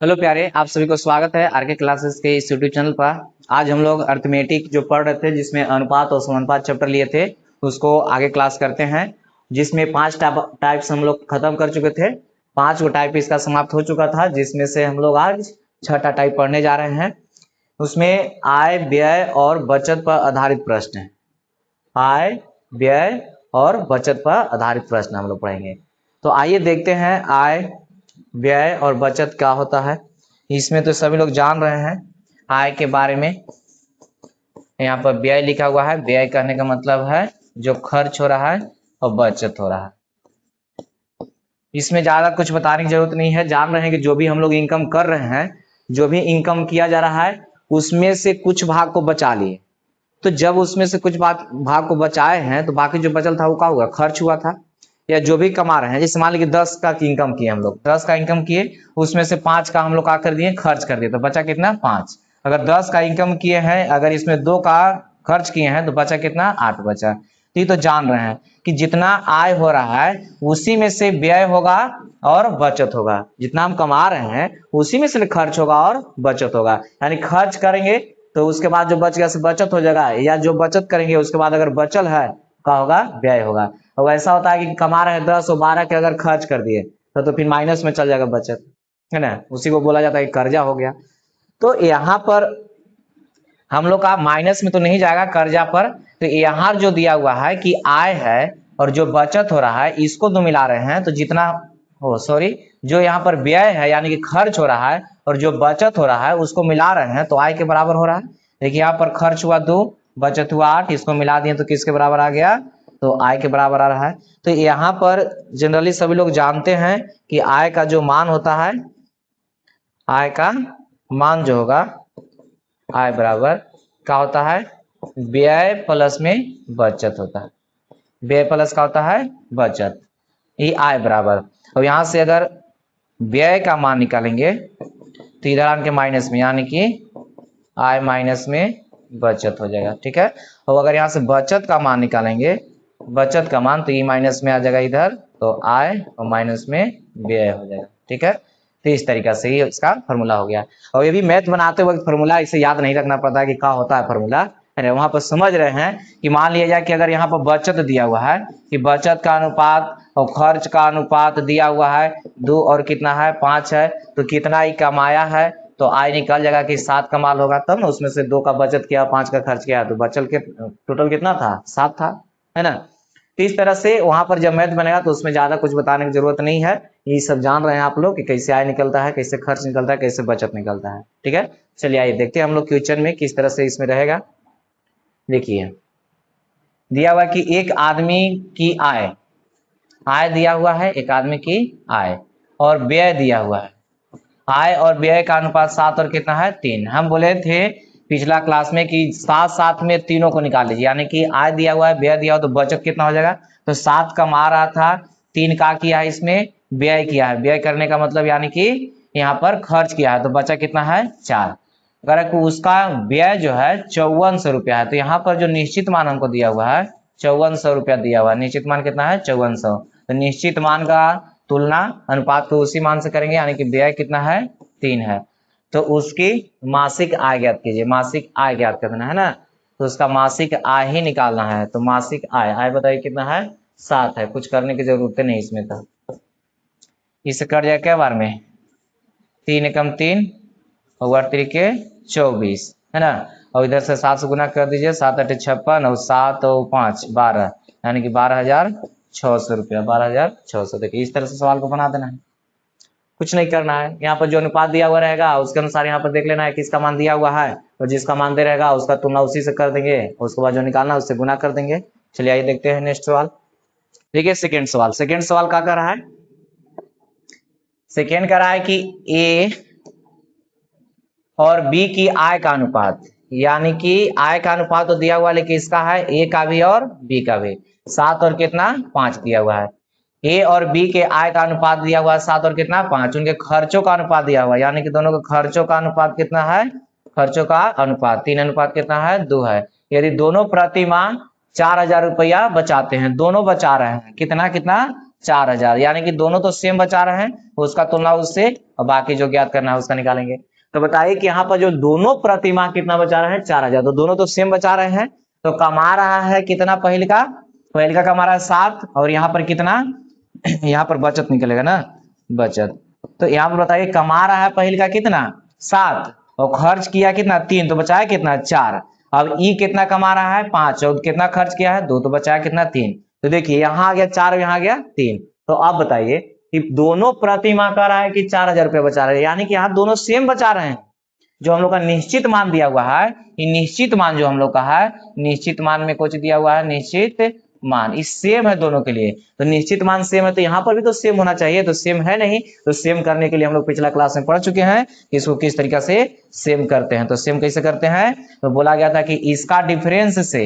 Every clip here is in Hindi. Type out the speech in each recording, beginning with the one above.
हेलो प्यारे, आप सभी को स्वागत है आरके क्लासेस के इस यूट्यूब चैनल पर। आज हम लोग अर्थमेटिक जो पढ़ रहे थे, जिसमें अनुपात और समानुपात चैप्टर लिए थे, उसको आगे क्लास करते हैं। जिसमें 5 टाइप्स हम लोग खत्म कर चुके थे। 5 गो टाइप इसका समाप्त हो चुका था, जिसमें से हम लोग आज 6ठा टाइप पढ़ने जा रहे हैं। उसमें आय, व्यय और बचत पर आधारित प्रश्न है। आय, व्यय और बचत पर आधारित प्रश्न हम लोग पढ़ेंगे। तो आइए देखते हैं आय, व्यय और बचत क्या होता है। इसमें तो सभी लोग जान रहे हैं आय के बारे में। यहाँ पर व्यय लिखा हुआ है। व्यय कहने का मतलब है जो खर्च हो रहा है और बचत हो रहा है। इसमें ज्यादा कुछ बताने की जरूरत नहीं है। जान रहे हैं कि जो भी हम लोग इनकम कर रहे हैं, जो भी इनकम किया जा रहा है, उसमें से कुछ भाग को बचा लिए। तो जब उसमें से कुछ भाग को बचाए हैं, तो बाकी जो बचल था वो क्या हुआ? खर्च हुआ था। या जो भी कमा रहे हैं, जैसे मान लीजिए 10 का इनकम किए हम लोग, 10 का इनकम किए, उसमें से 5 का हम लोग क्या कर दिए? खर्च कर दिए। तो बचा कितना? 5। अगर 10 का इनकम किए हैं, अगर इसमें 2 का खर्च किए हैं, तो बचा कितना? 8 बचा। तो ये तो जान रहे हैं कि जितना आय हो रहा है उसी में से व्यय होगा और बचत होगा। जितना हम कमा रहे हैं उसी में से खर्च होगा और बचत होगा। यानी खर्च करेंगे तो उसके बाद जो बच गया से बचत हो जाएगा, या जो बचत करेंगे उसके बाद अगर बचल है क्या होगा? व्यय होगा। और ऐसा होता है कि कमा रहे हैं 10 और 12 के अगर खर्च कर दिए तो फिर माइनस में चल जाएगा बचत, है ना। उसी को बोला जाता है कि कर्जा हो गया। तो यहाँ पर हम लोग का माइनस में तो नहीं जाएगा कर्जा पर। तो यहाँ जो दिया हुआ है कि आय है और जो बचत हो रहा है, इसको दो मिला रहे हैं तो जितना जो यहाँ पर व्यय है यानी कि खर्च हो रहा है और जो बचत हो रहा है उसको मिला रहे हैं तो आय के बराबर हो रहा है। देखिए यहाँ पर खर्च हुआ 2, बचत हुआ 8, इसको मिला दिए तो किसके बराबर आ गया? तो आय के बराबर आ रहा है। तो यहाँ पर जनरली सभी लोग जानते हैं कि आय का जो मान होता है, आय का मान जो होगा, आय बराबर क्या होता है? व्यय प्लस में बचत होता है। व्यय प्लस क्या होता है? बचत। ये आय बराबर। और यहां से अगर व्यय का मान निकालेंगे तो इधर आके माइनस में, यानी कि आय माइनस में बचत हो जाएगा। ठीक है। और अगर यहाँ से बचत का मान निकालेंगे, बचत का मान, तो ये माइनस में आ जाएगा इधर, तो आय और माइनस में व्यय हो जाएगा। ठीक है। तो इस तरीका से ही इसका फॉर्मूला हो गया। और ये भी मैथ बनाते वक्त फॉर्मूला इसे याद नहीं रखना पड़ता है कि क्या होता है फॉर्मूला, वहां पर समझ रहे हैं कि मान लिया जाए कि अगर यहाँ पर बचत दिया हुआ है कि बचत का अनुपात और खर्च का अनुपात दिया हुआ है 2 और कितना है? 5 है। तो कितना ही कमाया है तो आय निकल जाएगा कि 7 का माल होगा, तब ना उसमें से 2 का बचत किया, 5 का खर्च किया, तो बचल के टोटल कितना था? 7 था, है ना। तो इस तरह से वहां पर जब मैथ बनेगा तो उसमें ज्यादा कुछ बताने की जरूरत नहीं है। ये सब जान रहे हैं आप लोग कि कैसे आय निकलता है, कैसे खर्च निकलता है, कैसे बचत निकलता है। ठीक है। चलिए आइए देखते हैं हम लोग क्वेश्चन में किस तरह से इसमें रहेगा। देखिए दिया हुआ कि एक आदमी की आय, आय दिया हुआ है एक आदमी की आय, और व्यय दिया हुआ है। आय और व्यय का अनुपात 7 और कितना है? 3। हम बोले थे पिछला क्लास में कि 7 7 में तीनों को निकाल लीजिए, यानी कि आय दिया हुआ है, व्यय दिया हुआ, तो बचत कितना हो जाएगा? तो 7 कमा रहा था, 3 का किया है इसमें व्यय किया है। व्यय करने का मतलब यानी कि यहाँ पर खर्च किया है, तो बचा कितना है? 4। अगर उसका व्यय जो है 5400 रुपया है, तो यहाँ पर जो निश्चित मान हमको दिया हुआ है 5400 रुपया दिया हुआ है। निश्चित मान कितना है? 5400। तो निश्चित मान का तुलना अनुपात को उसी मान से करेंगे, यानी कि व्यय कितना है? 3 है। तो उसकी मासिक आय ज्ञात कीजिए। मासिक आय ज्ञात करना है ना, तो उसका मासिक आय ही निकालना है। तो मासिक आय, आय बताइए कितना है? 7 है। कुछ करने की जरूरत नहीं इसमें था। इसे कर जाए क्या बार में? 3 एकम 3 और 8 के 24, है ना। और इधर से 7 से गुना कर दीजिए, 7 8 56 और 7 और 5 12, यानी कि 12,600 रुपया। 12,600। देखिए इस तरह से सवाल को बना देना है, कुछ नहीं करना है। यहाँ पर जो अनुपात दिया हुआ रहेगा उसके अनुसार यहाँ पर देख लेना है किसका मान दिया हुआ है, और जिसका मान दे रहेगा उसका तुलना उसी से कर देंगे, उसके बाद जो निकालना है उससे गुना कर देंगे। चलिए आइए देखते हैं नेक्स्ट सवाल। देखिए सेकेंड सवाल। सेकेंड सवाल क्या कर रहा है? सेकेंड कर रहा है कि ए और बी की आय का अनुपात, यानी कि आय का अनुपात तो दिया हुआ, लेकिन इसका है ए का भी और बी का भी। 7 और कितना? 5 दिया हुआ है। ए और बी के आय का अनुपात दिया हुआ है 7 और कितना? 5। उनके खर्चों का अनुपात दिया हुआ है, यानी कि दोनों के खर्चों का अनुपात कितना है? खर्चों का अनुपात 3 अनुपात कितना है? 2 है। यदि दोनों प्रति माह 4000 रुपया बचाते हैं, दोनों बचा रहे हैं, कितना कितना? 4000, यानी कि दोनों तो सेम बचा रहे हैं, उसका तुलना उससे और बाकी जो ज्ञात करना है उसका निकालेंगे। तो बताइए कि यहाँ पर जो दोनों प्रतिमाह कितना बचा रहे हैं 4000, तो दोनों तो सेम बचा रहे हैं, तो कमा रहा है कितना पहल का कमा रहा है 7, और यहाँ पर कितना यहाँ पर बचत निकलेगा ना, बचत। तो यहाँ पर बताइए कमा रहा है पहल का कितना 7 और खर्च किया कितना 3, तो बचाया कितना 4। अब ई कितना कमा रहा है 5 और कितना खर्च किया है 2, तो बचाया कितना 3। तो देखिए यहाँ आ गया 4 और यहाँ आ गया 3। तो आप बताइए कि दोनों प्रतिमाह कह रहा है कि 4000 रुपया बचा रहे हैं, यानी कि यहाँ दोनों सेम बचा रहे हैं। जो हम लोग का निश्चित मान दिया हुआ है, ये निश्चित मान जो हम लोग का है, निश्चित मान में कुछ दिया हुआ है निश्चित मान, इस सेम है दोनों के लिए। तो निश्चित मान सेम है तो यहाँ पर भी तो सेम होना चाहिए, तो सेम है नहीं, तो सेम करने के लिए हम लोग पिछला क्लास में पढ़ चुके हैं कि इसको किस तरीके से सेम करते हैं। तो सेम कैसे करते हैं, तो बोला गया था कि इसका डिफरेंस से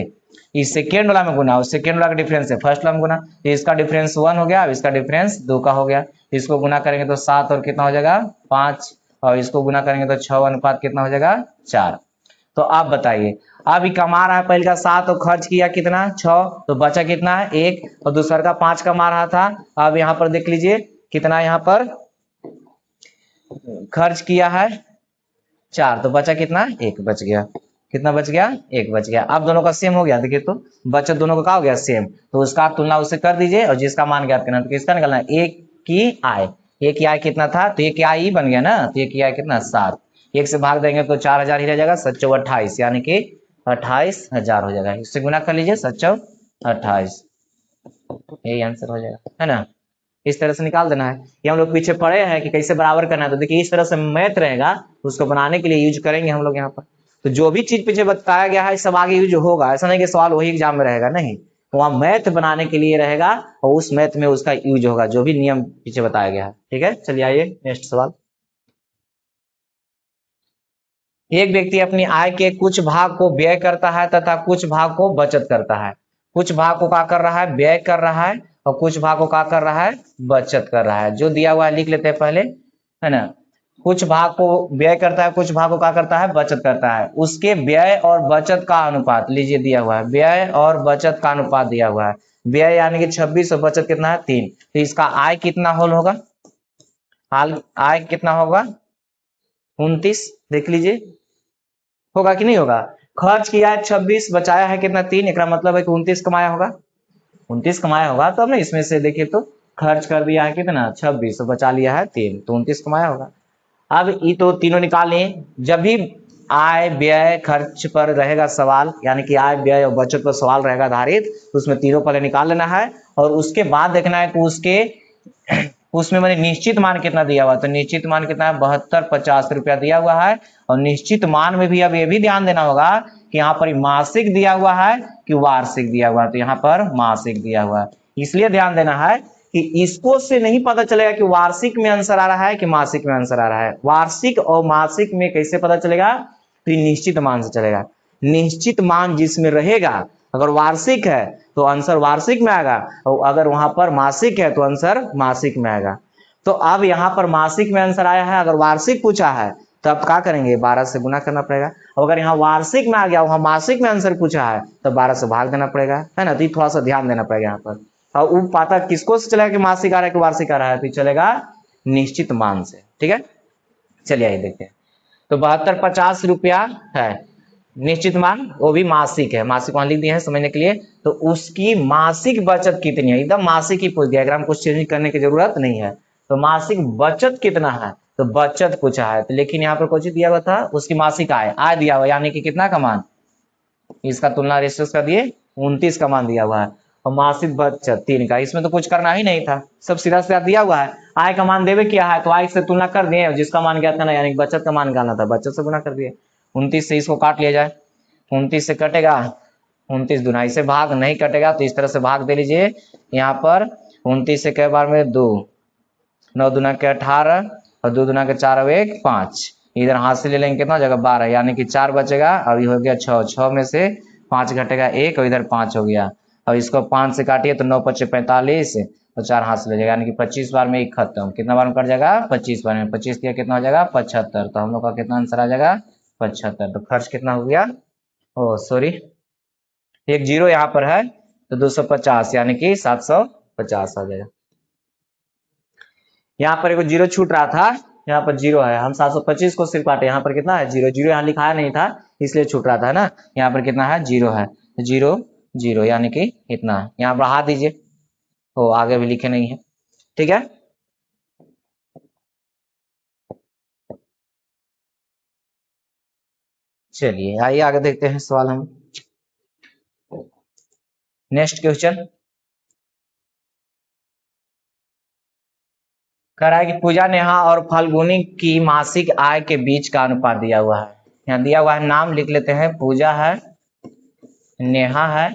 इस सेकेंड वाला में गुना, उस सेकेंड वाला का डिफरेंस है फर्स्ट वाला में गुना, तो इसका डिफरेंस 1 हो गया, अब इसका डिफरेंस 2 का हो गया। इसको गुना करेंगे तो 7 और कितना हो जाएगा 5, और इसको गुना करेंगे तो 6 अनुपात कितना हो जाएगा 4। तो आप बताइए, अब कमा रहा है पहले का 7 और खर्च किया कितना 6, तो बचा कितना है 1, और दूसरा का 5 कमा रहा था। अब यहाँ पर देख लीजिए कितना यहाँ पर खर्च किया है 4, तो बचा कितना 1 बच गया, कितना बच गया 1 बच गया। अब दोनों का सेम हो गया, देखिए तो बचत दोनों का क्या हो गया सेम, तो उसका तुलना उससे कर दीजिए और जिसका मान ज्ञात करना, तो किसका निकलना है 1 की आय। 1 की आय कितना था, तो 1 की आय ही बन गया ना, तो 1 की आय कितना 7, 1 से भाग देंगे तो 4000 ही रह जाएगा, 7 28, यानी कि 28000 हो जाएगा। इससे गुना कर लीजिए 7 28, यही आंसर हो जाएगा, है ना। इस तरह से निकाल देना है। ये हम लोग पीछे पढ़े हैं कि कैसे बराबर करना है, तो देखिए इस तरह से मैथ रहेगा, उसको बनाने के लिए यूज करेंगे हम लोग यहाँ पर। तो जो भी चीज पीछे बताया गया है सब आगे यूज होगा, ऐसा नहीं कि सवाल वही एग्जाम में रहेगा, नहीं, वहाँ मैथ बनाने के लिए रहेगा और उस मैथ में उसका यूज होगा जो भी नियम पीछे बताया गया है। ठीक है, चलिए आइए नेक्स्ट सवाल। एक व्यक्ति अपनी आय के कुछ भाग को व्यय करता है तथा कुछ भाग को बचत करता है। कुछ भाग को क्या कर रहा है, व्यय कर रहा है, और कुछ भाग को क्या कर रहा है, बचत कर रहा है। जो दिया हुआ है लिख लेते हैं पहले, है ना। कुछ भाग को व्यय करता है, कुछ भाग को क्या करता है, बचत करता है। उसके व्यय और बचत का अनुपात लीजिए दिया हुआ है, व्यय और बचत का अनुपात दिया हुआ है। व्यय यानी कि 26 और बचत कितना है 3, तो इसका आय कितना होल होगा, आय कितना होगा 29, देख लीजिए होगा कि नहीं होगा। खर्च किया है 26, बचाया है कितना 3, एक मतलब है कि 29 कमाया होगा, 29 कमाया होगा। तो अब ना इसमें से देखिए तो खर्च कर दिया है कितना 26 और बचा लिया है 3, तो 29 कमाया होगा। अब ये तो तीनों निकाल लिए। जब भी आय व्यय खर्च पर रहेगा सवाल, यानी कि आय व्यय और बचत पर सवाल रहेगा आधारित, तो उसमें तीनों पहले निकाल लेना है और उसके बाद देखना है कि उसके उसमें मैंने निश्चित मान कितना दिया हुआ, तो निश्चित मान कितना है 7250 रुपया दिया हुआ है। और निश्चित मान में भी अब ये भी ध्यान देना होगा कि यहाँ पर मासिक दिया हुआ है कि वार्षिक दिया हुआ है, तो यहाँ पर मासिक दिया हुआ है। इसलिए ध्यान देना है कि इसको से नहीं पता चलेगा कि वार्षिक में आंसर आ रहा है कि मासिक में आंसर आ रहा है। वार्षिक और मासिक में कैसे पता चलेगा, तो निश्चित मान से चलेगा। निश्चित मान जिसमें रहेगा, अगर वार्षिक है तो आंसर वार्षिक में आएगा, और अगर वहां पर मासिक है तो आंसर मासिक में आएगा। तो अब यहाँ पर मासिक में आंसर आया है, अगर वार्षिक पूछा है तो अब क्या करेंगे 12 से गुना करना पड़ेगा। अगर यहाँ वार्षिक में आ गया, वहां मासिक में आंसर पूछा है तो 12 से भाग देना पड़ेगा, है ना। तो थोड़ा सा ध्यान देना पड़ेगा यहाँ पर। और वो पता किसको से चलेगा कि मासिक आ रहा है कि वार्षिक आ रहा है, तो चलेगा निश्चित मान से। ठीक है, चलिए आइए देखते हैं। तो 7250 रुपया है निश्चित मान, वो भी मासिक है, मासिक वहां लिख दिए हैं समझने के लिए। तो उसकी मासिक बचत कितनी है, एकदम मासिक ही पूछ दिया, अगर हम कुछ चेंज करने की जरूरत नहीं है। तो मासिक बचत कितना है, तो बचत पूछा है, तो लेकिन यहाँ पर कुछ दिया हुआ था उसकी मासिक आय, आय दिया हुआ यानी कि कितना का मान, इसका तुलना रेशियो का दिए 29 का मान दिया हुआ है, और मासिक बचत 3 का। इसमें तो कुछ करना ही नहीं था, सब सीधा सीधा दिया हुआ है। आय का मान देवे किया है तो आय से तुलना कर दिए, जिसका मान क्या था ना, यानी बचत का मान निकालना था, बचत से गुना कर दिए। 29 से इसको काट लिया जाए, 29 से कटेगा 29 दूना, इसे भाग नहीं कटेगा तो इस तरह से भाग दे लीजिए। यहाँ पर 29 से कई बार में 2, 9 दूना के 18 और 2 दूना के 4 और 1 5, इधर हाथ से ले लेंगे कितना जगह 12, यानी कि 4 बचेगा। अभी हो गया 6, 6 में से 5 घटेगा 1 और इधर 5 हो गया। अब इसको 5 से काटिए तो 9 5 45 और 4 हाथ से ले जाएगा, यानी कि 25 बार में 1 खत्म। कितना बार में कट जाएगा 25 बार में, 25 किया कितना हो जाएगा 75। तो हम लोग का कितना आंसर आ जाएगा 75। तो खर्च कितना हो गया, ओ सॉरी एक जीरो यहाँ पर है, तो 250 यानी कि 750 आ जाएगा। यहाँ पर एक जीरो छूट रहा था, यहाँ पर जीरो है, हम 725 को सिर्फ काटे, यहाँ पर कितना है जीरो, जीरो यहाँ लिखाया नहीं था इसलिए छूट रहा था ना, यहाँ पर कितना है जीरो है, जीरो जीरो यानी कि इतना है, यहाँ बढ़ा दीजिए, ओ आगे भी लिखे नहीं है, ठीक है। चलिए आइए आगे देखते हैं सवाल हम, नेक्स्ट क्वेश्चन कह रहा है कि पूजा नेहा और फाल्गुनी की मासिक आय के बीच का अनुपात दिया हुआ है, यहाँ दिया हुआ है, नाम लिख लेते हैं, पूजा है, नेहा है,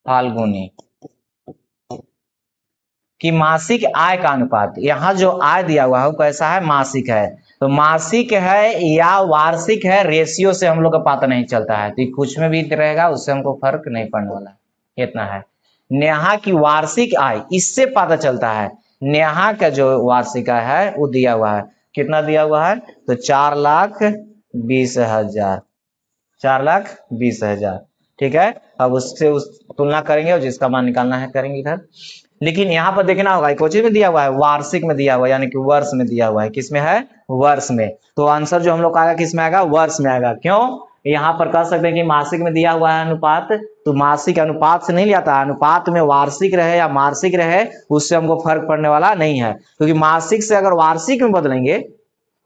फाल्गुनी कि मासिक आय का अनुपात, यहाँ जो आय दिया हुआ है वो कैसा है, मासिक है, तो मासिक है या वार्षिक है, रेशियो से हम लोग का पता नहीं चलता है, तो कुछ में भी रहेगा उससे हमको फर्क नहीं पड़ने वाला है, इतना है। नेहा की वार्षिक आय इससे पता चलता है, नेहा का जो वार्षिक आय है वो दिया हुआ है, कितना दिया हुआ है, तो 4,20,000, 4,20,000, ठीक है। अब उससे उस तुलना करेंगे और जिसका मान निकालना है करेंगे इधर, लेकिन यहाँ पर देखना होगा कोचिंग में दिया हुआ है, वार्षिक में दिया हुआ है, यानी कि वर्ष में दिया हुआ है, किसमें है, वर्ष में, तो आंसर जो हम लोग का आएगा किसमें आएगा, वर्ष में आएगा, क्यों, यहाँ पर कह सकते हैं कि मासिक में दिया हुआ है अनुपात, तो मासिक अनुपात से नहीं लिया, अनुपात में वार्षिक रहे या मासिक रहे उससे हमको फर्क पड़ने वाला नहीं है, क्योंकि मासिक से अगर वार्षिक में बदलेंगे,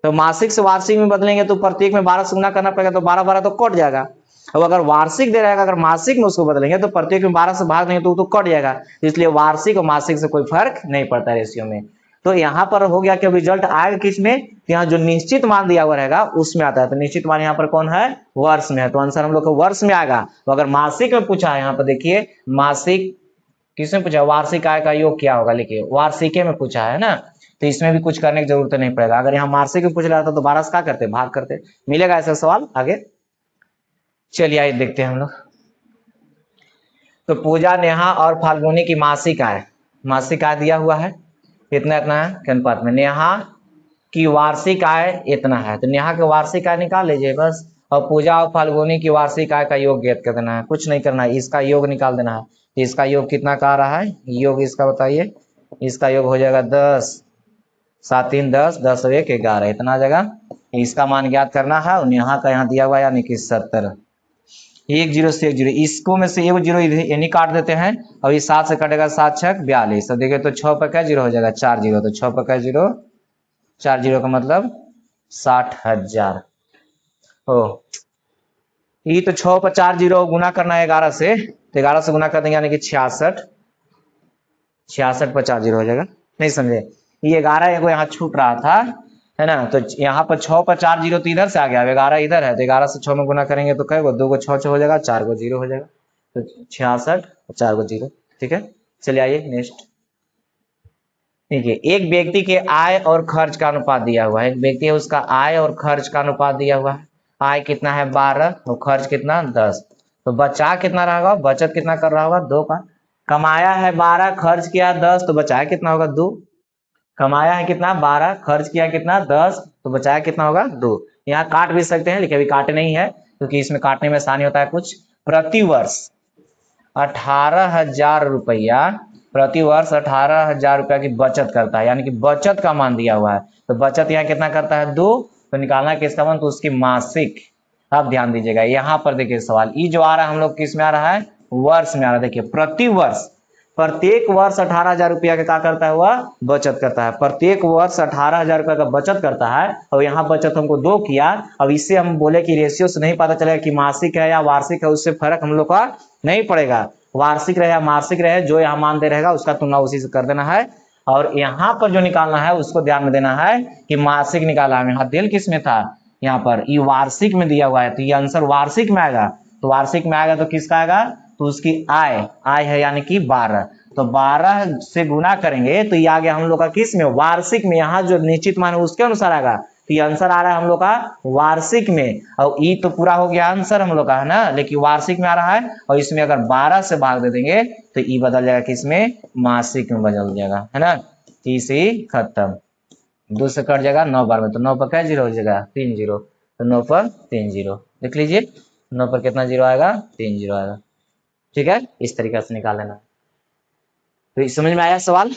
तो मासिक से वार्षिक में बदलेंगे तो प्रत्येक में 12 से गुना करना पड़ेगा, तो 12 12 तो कट जाएगा, अब अगर वार्षिक दे रहेगा, अगर मासिक में उसको बदलेंगे तो प्रत्येक में 12 से भाग देंगे तो कट जाएगा, इसलिए वार्षिक और मासिक से कोई फर्क नहीं पड़ता रेशियो में। तो यहाँ पर हो गया कि रिजल्ट आएगा किस में, यहाँ जो निश्चित मान दिया हुआ रहेगा उसमें आता है, तो निश्चित मान यहाँ पर कौन है, वर्ष में है, तो आंसर हम लोग को वर्ष में आएगा। तो अगर मासिक में पूछा है, यहाँ पर देखिए मासिक किसने पूछा, वार्षिक आय का योग क्या होगा, लिखिए वार्षिक में पूछा है ना, तो इसमें भी कुछ करने की जरूरत नहीं पड़ेगा, अगर यहाँ मासिक में पूछ रहा था तो 12 से क्या करते, भाग करते, मिलेगा ऐसा सवाल आगे। चलिए आइए देखते हैं हम लोग, तो पूजा नेहा और फाल्गुनी की मासिक आय, मासिक आय दिया हुआ है इतना इतना है के अनुपात में, नेहा की वार्षिक आय इतना है, तो नेहा की वार्षिक आय निकाल लीजिए बस, और पूजा और फाल्गुनी की वार्षिक आय का योग ज्ञात कर देना है, कुछ नहीं करना है, इसका योग निकाल देना है, तो इसका योग कितना का आ रहा है, योग इसका बताइए, इसका योग हो जाएगा 10, 7 3 10, 10 1 11 इतना आ जाएगा, इसका मान ज्ञात करना है, और यहाँ का यहाँ दिया हुआ है यानी कि 70, एक जीरो से एक जीरो, इसको में से एक जीरो यानी काट देते हैं, और ये 7 से कटेगा 7 6 42, तो देखिए तो 6 पर क्या जीरो हो जाएगा, 4 जीरो, तो 6 पर क्या जीरो, 4 जीरो का मतलब 60,000, ओ ये तो 6 पर 4 जीरो गुना करना है 11 से, तो 11 से गुना कर देंगे यानी कि 66, 66 पर 4 जीरो हो जाएगा, नहीं समझे, ये 11 को यहाँ छूट रहा था है ना, तो यहाँ पर 6 पर 4 जीरो तो इधर से आ गया, 11 इधर है, तो 11 से 6 में गुना करेंगे तो कहेगा 2 को 6 हो जाएगा, 4 को जीरो हो जाएगा, तो 66 4 को जीरो, ठीक है। चलिए आइए नेक्स्ट, देखिए एक व्यक्ति के आय और खर्च का अनुपात दिया हुआ है, एक व्यक्ति है उसका आय और खर्च का अनुपात दिया हुआ है, आय कितना है 12 और खर्च कितना 10, तो बचा कितना रहेगा, बचत कितना कर रहा होगा 2 का, कमाया है 12 खर्च किया 10 तो बचाया कितना होगा 2, कमाया है कितना 12 खर्च किया कितना 10 तो बचाया कितना होगा 2, यहाँ काट भी सकते हैं लेकिन अभी काटे नहीं है क्योंकि इसमें काटने में आसानी होता है कुछ, प्रति वर्ष 18,000 रुपया, प्रति वर्ष 18,000 रुपया की बचत करता है, यानी कि बचत का मान दिया हुआ है, तो बचत यहाँ कितना करता है 2, तो निकालना किसका मान, तो उसकी मासिक, अब ध्यान दीजिएगा यहाँ पर देखिए सवाल ये जो आ रहा है हम लोग किस में आ रहा है, वर्ष में आ रहा है, देखिए प्रति वर्ष, प्रत्येक वर्ष 18,000 रुपया का क्या करता है वह बचत करता है, प्रत्येक वर्ष 18,000 रुपया का बचत करता है, और यहाँ बचत हमको 2 किया, अब इससे हम बोले कि रेशियो से नहीं पता चलेगा कि मासिक है या वार्षिक है, उससे फर्क हम लोग का नहीं पड़ेगा, वार्षिक रहे या मासिक रहे जो यहाँ मान दे रहेगा उसका तुलना उसी से कर देना है, और यहाँ पर जो निकालना है उसको ध्यान में देना है कि मासिक निकाला है, यहाँ दिल किस में था, यहाँ पर ये वार्षिक में दिया हुआ है, तो ये आंसर वार्षिक में आएगा, तो वार्षिक में आएगा तो किसका आएगा, तो उसकी आय, आय है यानी कि 12, तो 12 से गुना करेंगे तो ये आ गया हम लोग का किस में, वार्षिक में, यहाँ जो निश्चित मान है उसके अनुसार आएगा, तो ये आंसर आ रहा है हम लोग का वार्षिक में, और ई तो पूरा हो गया आंसर हम लोग का है ना, लेकिन वार्षिक में आ रहा है, और इसमें अगर 12 से भाग दे देंगे तो ई बदल जाएगा किसमें, मासिक में बदल जाएगा है ना, तीस ही खत्म, 2 से कट जाएगा 9 बार में, तो 9 पर क्या जीरो हो जाएगा 3 जीरो, तो 9 पर 3 जीरो, देख लीजिए 9 पर कितना जीरो आएगा 3 जीरो आएगा, ठीक है, इस तरीके से निकाल लेना, तो समझ में आया सवाल।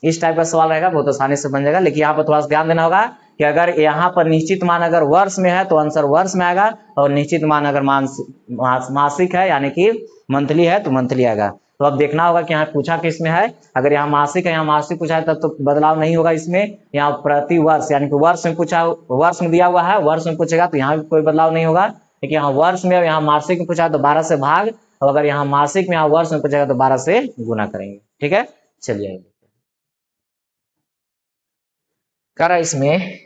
इस टाइप का सवाल रहेगा, बहुत आसानी से बन जाएगा। लेकिन यहाँ पर थोड़ा सा ध्यान देना होगा कि अगर यहाँ पर निश्चित मान अगर वर्ष में है तो आंसर वर्ष में आएगा, और निश्चित मान अगर मासिक है यानी कि मंथली है तो मंथली आएगा। तो अब देखना होगा कि यहाँ पूछा किस में है। अगर यहाँ मासिक है, यहाँ मासिक पूछा है तब तो बदलाव नहीं होगा इसमें। यहाँ प्रति वर्ष यानी कि वर्ष में पूछा, वर्ष में दिया हुआ है, वर्ष में पूछेगा तो यहाँ भी कोई बदलाव नहीं होगा। लेकिन यहाँ वर्ष में और यहाँ मासिक में पूछा है तो 12 से भाग, और अगर यहाँ मासिक में यहाँ वर्ष में पूछेगा तो 12 से गुना करेंगे। ठीक है, चलिए करा इसमें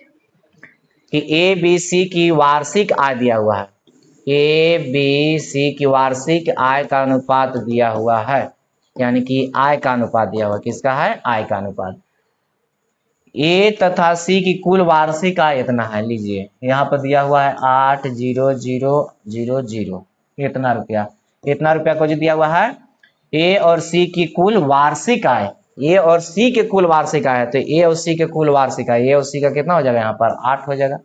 कि ए बी सी की वार्षिक आय दिया हुआ है। ए बी सी की वार्षिक आय का अनुपात दिया हुआ है, यानी कि आय का अनुपात दिया हुआ, किसका है, आय का अनुपात। ए तथा सी की कुल वार्षिक आय इतना है, लीजिए यहाँ पर दिया हुआ है 8,0,0,0,0 इतना रुपया। इतना रुपया को जो दिया हुआ है, ए और सी की कुल वार्षिक आय, ए और सी के कुल वार्षिक आय है, तो ए और सी के कुल वार्षिक आय, ए और सी का कितना हो जाएगा, यहाँ पर 8 हो जाएगा।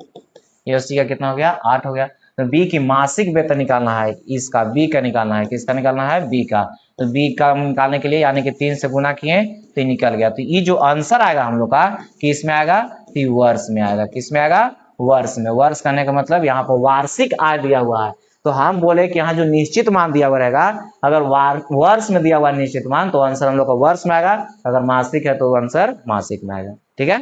ए और सी का कितना हो गया, 8 हो गया। तो बी की मासिक वेतन निकालना है, इसका बी का निकालना है, किसका निकालना है, बी का। तो बी का निकालने के लिए यानी कि 3 से गुना किए तो ये निकल गया। तो ये जो आंसर आएगा हम लोग का कि इसमें आएगा, तो वर्ष में आएगा। किस में आएगा, वर्ष में। वर्ष करने का मतलब यहाँ पर वार्षिक आय दिया हुआ है, तो हम बोले कि यहाँ जो निश्चित मान दिया हुआ रहेगा, अगर वर्ष में दिया हुआ निश्चित मान तो आंसर हम लोग का वर्ष में आएगा, अगर मासिक है तो आंसर मासिक में आएगा। ठीक है,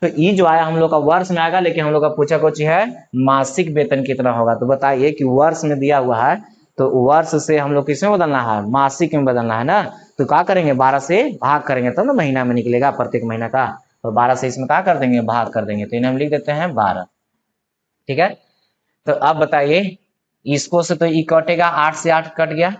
तो ये जो आया हम लोग का वर्ष में आएगा, लेकिन हम लोग का पूछा कुछ है मासिक वेतन कितना होगा। तो बताइए कि वर्ष में दिया हुआ है तो वर्ष से हम लोग किसमें बदलना है, मासिक में बदलना है ना। तो क्या करेंगे, 12 से भाग करेंगे तब ना महीना में निकलेगा, प्रत्येक महीना का। तो 12 से इसमें क्या कर देंगे, भाग कर देंगे, तो इन्हें हम लिख देते हैं 12। ठीक है, तो अब बताइए इसको से तो ये कटेगा, 8 से 8 कट गया।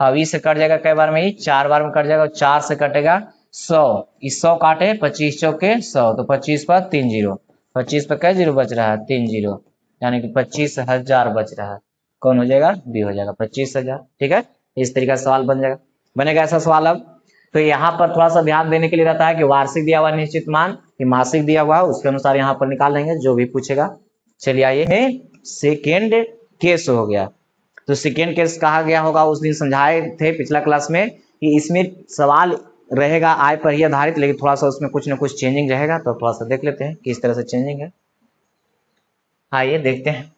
अब इससे कट जाएगा कई बार में, ये 4 बार में कट जाएगा। 4 से कटेगा 100, इस 100 काटे 25 चौके 100, तो 25 पर 3 जीरो, 25 पर कई जीरो बच रहा है, 3 जीरो, यानी कि 25,000 बच रहा है। कौन हो जाएगा, बी हो जाएगा, 25,000। ठीक है, इस तरीका से सवाल बन जाएगा, बनेगा ऐसा सवाल। अब तो यहाँ पर थोड़ा सा ध्यान देने के लिए रहता है कि वार्षिक दिया हुआ निश्चित मान, कि मासिक दिया हुआ है, उसके अनुसार यहाँ पर निकाल लेंगे जो भी पूछेगा। चलिए आइए, सेकेंड केस हो गया। तो सेकेंड केस कहा गया होगा, उस दिन समझाए थे पिछला क्लास में कि इसमें सवाल रहेगा आय पर ही आधारित, लेकिन थोड़ा सा उसमें कुछ ना कुछ चेंजिंग रहेगा। तो थोड़ा सा देख लेते हैं किस तरह से चेंजिंग है। आइए देखते हैं।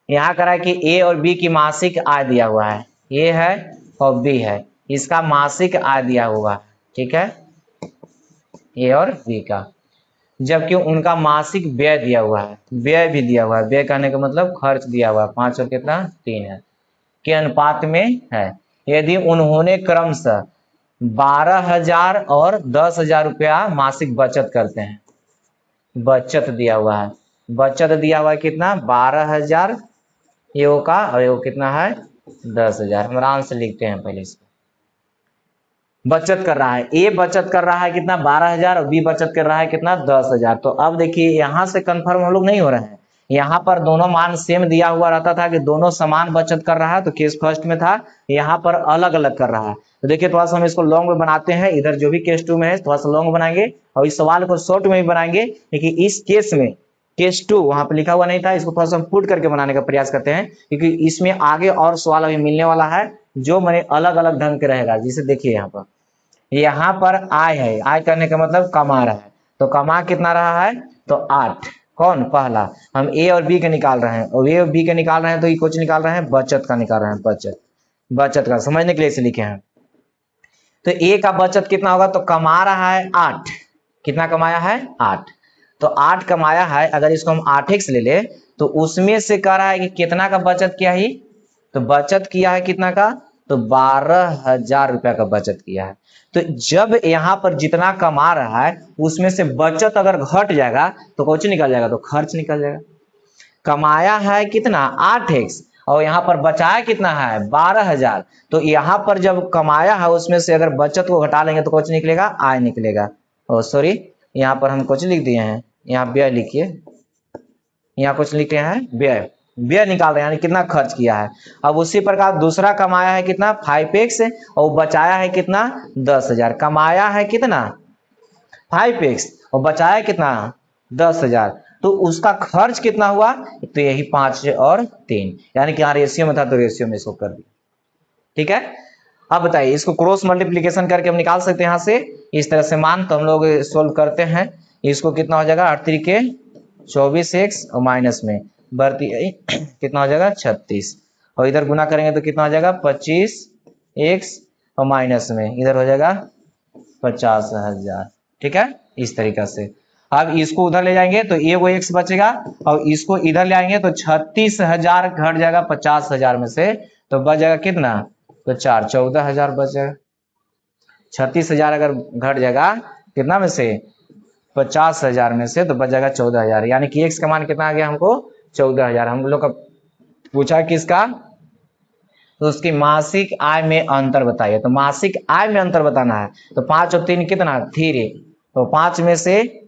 यहाँ करा है कि ए और बी की मासिक आय दिया हुआ है, ए है और बी है, इसका मासिक आय दिया हुआ है। ठीक है, ए और बी का, जबकि उनका मासिक व्यय दिया हुआ है, व्यय भी दिया हुआ है। व्यय कहने का मतलब खर्च दिया हुआ है, 5 और कितना 3 है के अनुपात में है। यदि उन्होंने क्रमशः 12,000 और 10,000 रुपया मासिक बचत करते हैं, बचत दिया हुआ है, बचत दिया हुआ है कितना, 12,000 एगो का, और एगो कितना है 10,000। हम आराम से लिखते हैं पहले इसको। बचत कर रहा है, ए बचत कर रहा है कितना 12,000 और बी बचत कर रहा है कितना 10,000। तो अब देखिए यहाँ से कंफर्म हम लोग नहीं हो रहे हैं, यहाँ पर दोनों मान सेम दिया हुआ रहता था कि दोनों समान बचत कर रहा है, तो केस फर्स्ट में था। यहाँ पर अलग अलग कर रहा है, तो देखिए थोड़ा सा हम इसको लॉन्ग में बनाते हैं। इधर जो भी केस 2 में है थोड़ा सा लॉन्ग बनाएंगे, और इस सवाल को शॉर्ट में भी बनाएंगे। लेकिन इस केस में केस 2 वहां पर लिखा हुआ नहीं था, इसको थोड़ा सा हम पुट करके बनाने का प्रयास करते हैं, क्योंकि इसमें आगे और सवाल अभी मिलने वाला है जो मैंने अलग अलग ढंग के रहेगा। जिसे देखिए यहाँ पर आय है, आय करने का मतलब कमा रहा है, तो कमा कितना रहा है, तो 8। कौन, पहला हम ए और बी के निकाल रहे हैं, और ए और बी के निकाल रहे हैं तो ये कुछ निकाल रहे हैं, बचत का निकाल रहे हैं, बचत, बचत का समझने के लिए इसे लिखे हैं। तो ए का बचत कितना होगा, तो कमा रहा है 8, कितना कमाया है 8, तो 8 कमाया है। अगर इसको हम 8x ले ले तो उसमें से कह रहा है कि कितना का बचत किया ही, तो बचत किया है कितना का, तो 12,000 रुपया का बचत किया है। तो जब यहाँ पर जितना कमा रहा है उसमें से बचत अगर घट जाएगा तो कुछ निकल जाएगा, तो खर्च निकल जाएगा। कमाया है कितना 8x, और यहाँ पर बचाया कितना है 12,000, तो यहाँ पर जब कमाया है उसमें से अगर बचत को घटा लेंगे तो कुछ निकलेगा, आय निकलेगा। और सॉरी, यहाँ पर हम कुछ लिख दिए हैं, यहाँ व्यय लिखिए, यहाँ कुछ लिखे हैं व्यय, व्यय निकाल रहे हैं यानी कितना खर्च किया है। अब उसी प्रकार दूसरा कमाया है कितना 5x, और बचाया है कितना 10,000। कमाया है कितना 5x और बचाया कितना 10,000, तो उसका खर्च कितना हुआ, तो यही 5 और 3, यानी कि यहाँ रेशियो में था तो रेशियो में इसको कर दिया। ठीक है, अब बताइए इसको क्रॉस मल्टीप्लीकेशन करके हम निकाल सकते हैं यहाँ से इस तरह से मान, तो हम लोग सोल्व करते हैं। इसको कितना हो जाएगा 8 के 24x और माइनस में बढ़ती कितना हो जाएगा 36, और इधर गुना करेंगे तो कितना हो जाएगा 25x और माइनस में इधर हो जाएगा 50,000। ठीक है, इस तरीका से। अब इसको उधर ले जाएंगे तो ये वो x बचेगा, और इसको इधर ले आएंगे तो 36,000 घट जाएगा 50,000 में से, तो बच जाएगा कितना, तो 14,000 बच जाएगा। 36,000 अगर घट जाएगा कितना में से 50,000 में से, तो बच जाएगा 14,000, यानी कि x का मान कितना आ गया हमको 14,000। हम लोग का पूछा किसका, तो उसकी मासिक आय में अंतर बताइए। तो मासिक आय में अंतर बताना है, तो 5 और 3 कितना 3, तो 5 में से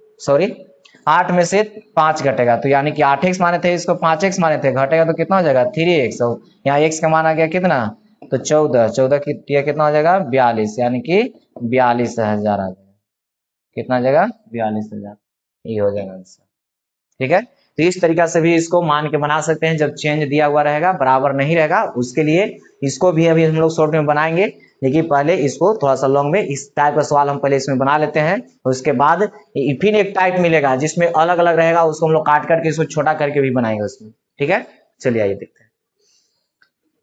8 में से 5 घटेगा, तो यानी कि 8x माने थे, इसको 5x माने थे, घटेगा तो कितना हो जाएगा 3x, और यहाँ x का मान आ गया कितना, तो 14 की ये कितना हो जाएगा 42, यानी कि 42,000 आ जाएगा। कितना आ जाएगा 42,000, ये हो जाएगा आंसर। ठीक है, तो इस तरीका से भी इसको मान के बना सकते हैं। जब चेंज दिया हुआ रहेगा, बराबर नहीं रहेगा, उसके लिए इसको भी अभी हम लोग शॉर्ट में बनाएंगे, लेकिन पहले इसको थोड़ा सा लॉन्ग में इस टाइप का सवाल हम पहले इसमें बना लेते हैं। उसके बाद फिर एक टाइप मिलेगा जिसमें अलग अलग रहेगा, उसको हम लोग काट करके इसको छोटा करके भी बनाएंगे उसमें। ठीक है, चलिए आइए देखते हैं।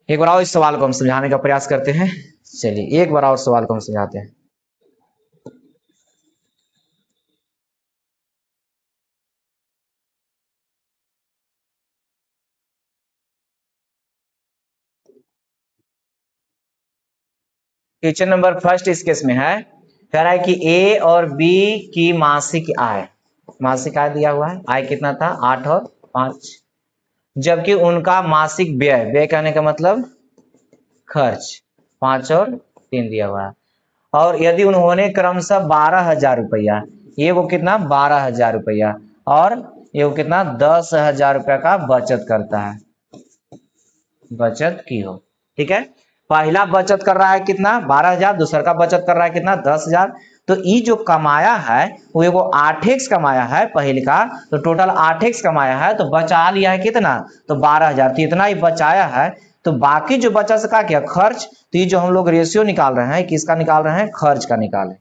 एक बार और इस सवाल को हम समझाने का प्रयास करते हैं। चलिए एक बार और सवाल को हम समझाते हैं। क्वेश्चन नंबर फर्स्ट इस केस में है, कह रहा है कि ए और बी की मासिक आय, मासिक आय दिया हुआ है, आय कितना था 8 और 5, जबकि उनका मासिक व्यय, व्यय कहने का मतलब खर्च 5 और 3 दिया हुआ है, और यदि उन्होंने क्रमशः 12,000 रुपया, ये वो कितना 12,000 रुपया, और ये वो कितना 10,000 रुपया का बचत करता है, बचत की हो। ठीक है, पहला बचत कर रहा है कितना 12,000, दूसरा का बचत कर रहा है कितना 10,000, तो ये जो कमाया है वो 8x कमाया है पहले का, तो टोटल 8x कमाया है, तो बचा लिया है कितना, तो 12,000, तो इतना ही बचाया है। तो बाकी जो बचा सका क्या खर्च, तो ये जो हम लोग रेशियो निकाल रहे हैं, किसका निकाल रहे हैं, खर्च का निकाले,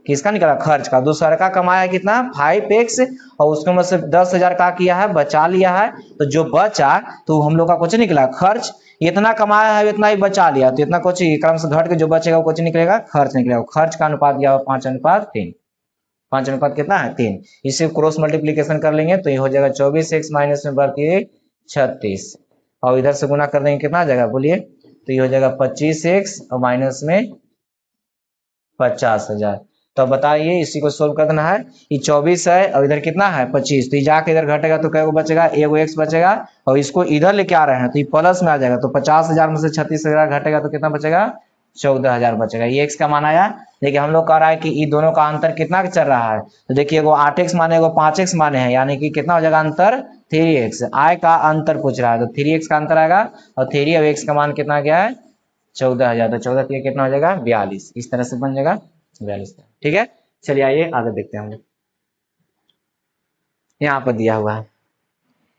किसका निकाला खर्च का। दूसरा का कमाया कितना 5x, और उसके में से 10,000 का किया है बचा लिया है, तो जो बचा तो हम लोग का कुछ निकला खर्च, इतना कमाया है इतना ही बचा लिया, तो इतना कुछ क्रम से घट के जो बचेगा वो कुछ निकलेगा खर्च निकलेगा। खर्च का अनुपात दिया हुआ 5:3, 5 अनुपात कितना है 3, इसे क्रॉस मल्टीप्लीकेशन कर लेंगे तो ये हो जाएगा 24x माइनस में बढ़ती 36, और इधर से गुना कर देंगे कितना आ जाएगा बोलिए, तो ये हो जाएगा 25x और माइनस में 50,000। तो बताइए इसी को सोल्व करना है, ये 24 है और इधर कितना है 25, तो ये जाके इधर घटेगा तो क्या बचेगा, एगो x बचेगा, और इसको इधर लेके आ रहे हैं तो ये प्लस में आ जाएगा, तो 50,000 में से 36,000 घटेगा तो कितना बचेगा 14,000 बचेगा। ये x का मान आया। देखिए हम लोग कह रहा है कि ये दोनों का अंतर कितना चल रहा है, तो देखिए एगो 8x माने एगो 5x माने हैं, यानी कि कितना हो जाएगा अंतर 3x, आय का अंतर पूछ रहा है, तो 3x का अंतर आएगा, और 3 और x का मान कितना गया है 14,000, तो 14 के कितना हो जाएगा 42, इस तरह से बन जाएगा 42। ठीक है, चलिए आइए आगे देखते हैं हम लोग। यहाँ पर दिया हुआ है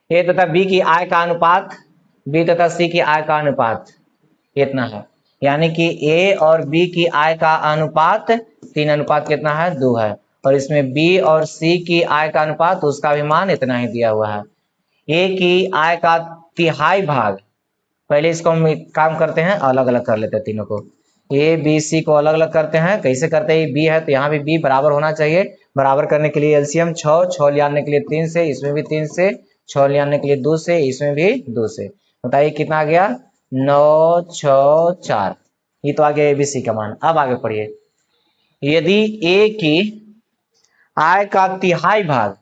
ए तथा बी की आय का अनुपात, बी तथा सी की आय का अनुपात कितना है, यानी कि ए और बी की आय का अनुपात 3 अनुपात कितना है 2 है, और इसमें बी और सी की आय का अनुपात उसका भी मान इतना ही दिया हुआ है। ए की आय का तिहाई भाग, पहले इसको हम काम करते हैं अलग अलग कर लेते हैं तीनों को, ए बी सी को अलग अलग करते हैं। कैसे करते हैं, बी है तो यहाँ भी बी बराबर होना चाहिए, बराबर करने के लिए एलसीएम 6 ले आने के लिए 3 से, इसमें भी 3 से, 6 ले आने के लिए 2 से, इसमें भी 2 से, बताइए कितना आ गया 9 6 4, ये तो आ गया एबीसी का मान। अब आगे पढ़िए, यदि ए की आय का तिहाई भाग,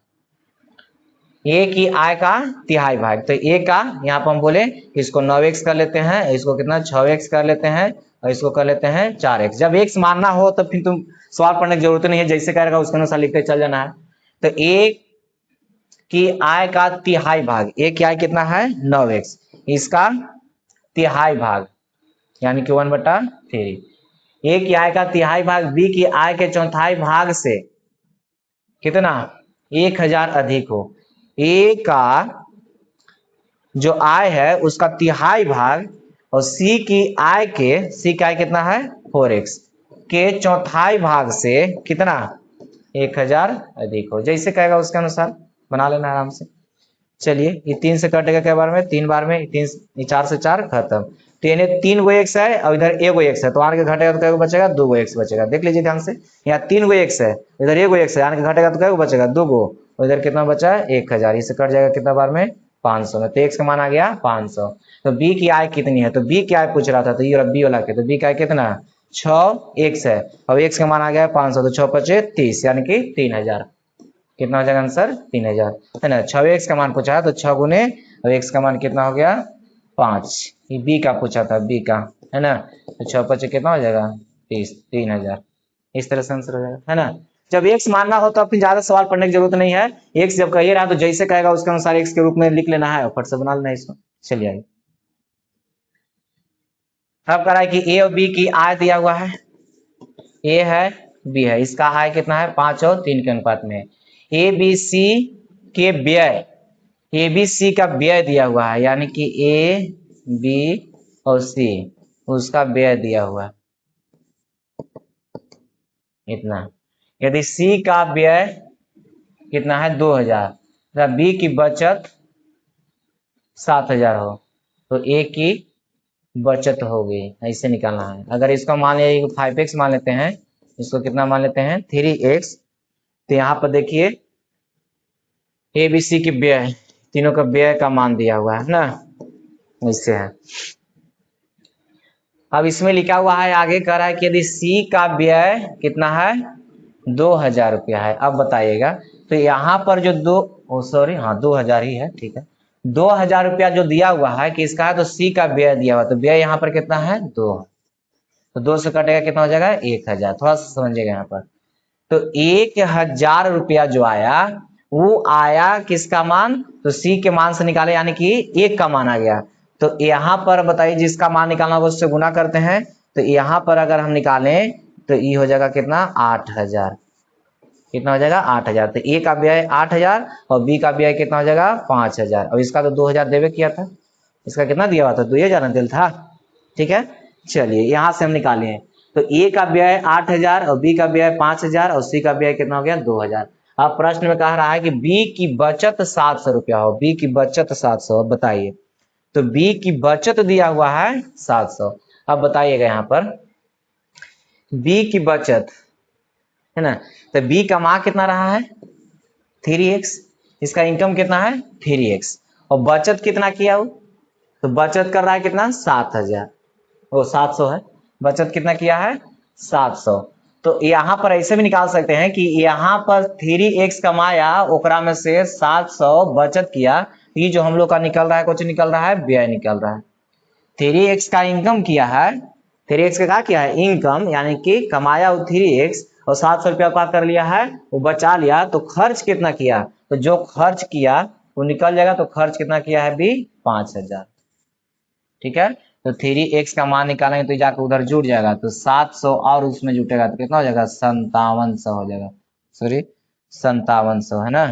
ए की आय का तिहाई भाग, तो ए का यहाँ पर हम बोले इसको 9x कर लेते हैं, इसको कितना 6x कर लेते हैं, और इसको कर लेते हैं 4x। जब x मानना हो तो फिर तुम सवाल पढ़ने की जरूरत नहीं है, जैसे कहेगा उसके अनुसार लिखते चल जाना है। तो ए की आय का तिहाई भाग, ए की आय कितना है 9x, इसका तिहाई भाग यानी कि 1/3, ए की आय का तिहाई भाग बी की आय के चौथाई भाग से कितना 1,000 अधिक हो, ए का जो आय है उसका तिहाई भाग, और सी की आय के, सी की आय कितना है 4x के चौथाई भाग से कितना 1000 अधिक हो, जैसे कहेगा उसके अनुसार बना लेना आराम से। चलिए ये 3 से कटेगा क्या बार में, 3 बार में, 4 से 4 खत्म। तो यानी 3 गो x है और इधर 1 गो x है, तो आने के घटेगा तो क्या बचेगा 2 गो x बचेगा। देख लीजिए ध्यान से, यहाँ 3 गो x है, इधर 1 गो x है, आने के घटेगा तो क्या बचेगा 2 गो, और इधर कितना बचा है 1000, इससे कट जाएगा कितना बार में 500 में, तो x का मान आ गया 500। तो b की आय कितनी है, तो b की आय पूछ रहा था, तो ये b वाला के, तो b का आय कितना 6x है और x का मान आ गया 500, तो 6 पचे 30 यानी कि 3000। कितना हो जाएगा आंसर 3000 है ना। 6x का मान पूछा है तो 6 गुने और x का मान कितना हो गया 5, ये b का पूछा था, b का है ना। तो 6 पचे कितना हो जाएगा 30, 3000। इस तरह से आंसर हो जाएगा है ना। जब x मानना हो तो फिर ज्यादा सवाल पढ़ने की जरूरत नहीं है, x जब कहिए रहा तो जैसे कहेगा उसके अनुसार x के रूप में लिख लेना है और फट से बना लेना है इसको। चलिए आइए, अब कह रहा है कि a और b की आय दिया हुआ है, a है b है, इसका आय कितना है 5 और 3 के अनुपात में। ए बी सी के व्यय, ए बी सी का व्यय दिया हुआ है, यानी कि ए बी और सी उसका व्यय दिया हुआ है इतना। यदि सी का व्यय कितना है 2000, तथा बी की बचत 7000 हो, तो ए की बचत होगी, ऐसे निकालना है। अगर इसका मान लिया 5x मान लेते हैं, इसको कितना मान लेते हैं 3x, तो यहाँ पर देखिए ए बी सी की व्यय, तीनों का व्यय का मान दिया हुआ है ना, इससे है। अब इसमें लिखा हुआ है आगे कह रहा है कि यदि सी का व्यय कितना है 2000 रुपया है। अब बताइएगा, तो यहाँ पर जो 2000 ही है, ठीक है, 2000 रुपया जो दिया हुआ है कि इसका है, तो सी का व्यय दिया हुआ, तो व्यय यहाँ पर कितना है 2, तो 2 से कटेगा कितना हो जाएगा 1000। थोड़ा सा समझिएगा यहाँ पर, तो 1000 रुपया जो आया वो आया किसका मान, तो सी के मान से निकाले, यानी कि 1 का मान आ गया। तो यहाँ पर बताइए जिसका मान निकालना होगा उससे गुना करते हैं, तो यहाँ पर अगर हम निकालें तो ये हो जाएगा कितना 8000, कितना हो जाएगा 8000। तो ए का व्यय 8000 और बी का व्यय कितना हो जाएगा 5000, और इसका तो 2000 देवे किया था, इसका कितना दिया हुआ था 2000 दिल था, ठीक है। चलिए यहाँ से हम निकाले, तो ए का व्यय 8000 और बी का व्यय 5000 और सी का व्यय कितना हो गया 2000। अब प्रश्न में कह रहा है कि बी की बचत 700 रुपया हो, बी की बचत 700, अब बताइए, तो बी की बचत दिया हुआ है 700। अब बताइएगा यहाँ पर बी की बचत है ना, तो बी का मान कितना रहा है 3x, इसका इनकम कितना है 3x, और बचत कितना किया हो, तो बचत कर रहा है कितना 7000, वो 700 है, बचत कितना किया है 700। तो यहाँ पर ऐसे भी निकाल सकते हैं कि यहाँ पर 3x कमाया, ओकरा में से 700 बचत किया, ये जो हम लोग का निकल रहा है कुछ निकल रहा है व्यय निकल रहा है। 3x का इनकम किया है, 3x का क्या किया है इनकम, यानी कि कमाया वो 3x और 700 रुपया का कर लिया है वो बचा लिया, तो खर्च कितना किया, तो जो खर्च किया वो निकल जाएगा, तो खर्च कितना किया है भी 5000, ठीक है। तो 3x का मान निकालेंगे तो जाकर उधर जुट जाएगा, तो 700 और उसमें जुटेगा तो कितना हो जाएगा 5700 हो जाएगा, सॉरी 5700 है ना,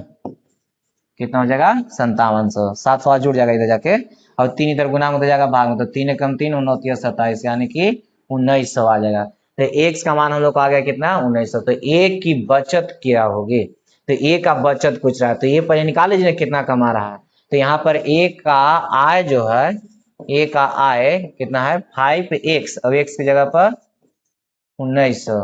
कितना हो जाएगा 5700, 700 और जुड़ जाएगा इधर जाके, और 3 इधर गुना में हो जाएगा भाग में, तो 3 एकम 3 29 27, यानी कि 1900 आ जाएगा। तो x का मान हम लोग को आ गया कितना 1900। तो a की बचत क्या होगी, तो a का बचत पूछ रहा है, तो ये पहले निकाल लीजिए कितना कमा रहा है। तो यहाँ पर a का आय जो है, a का आय कितना है 5x, अब x की जगह पर 1900,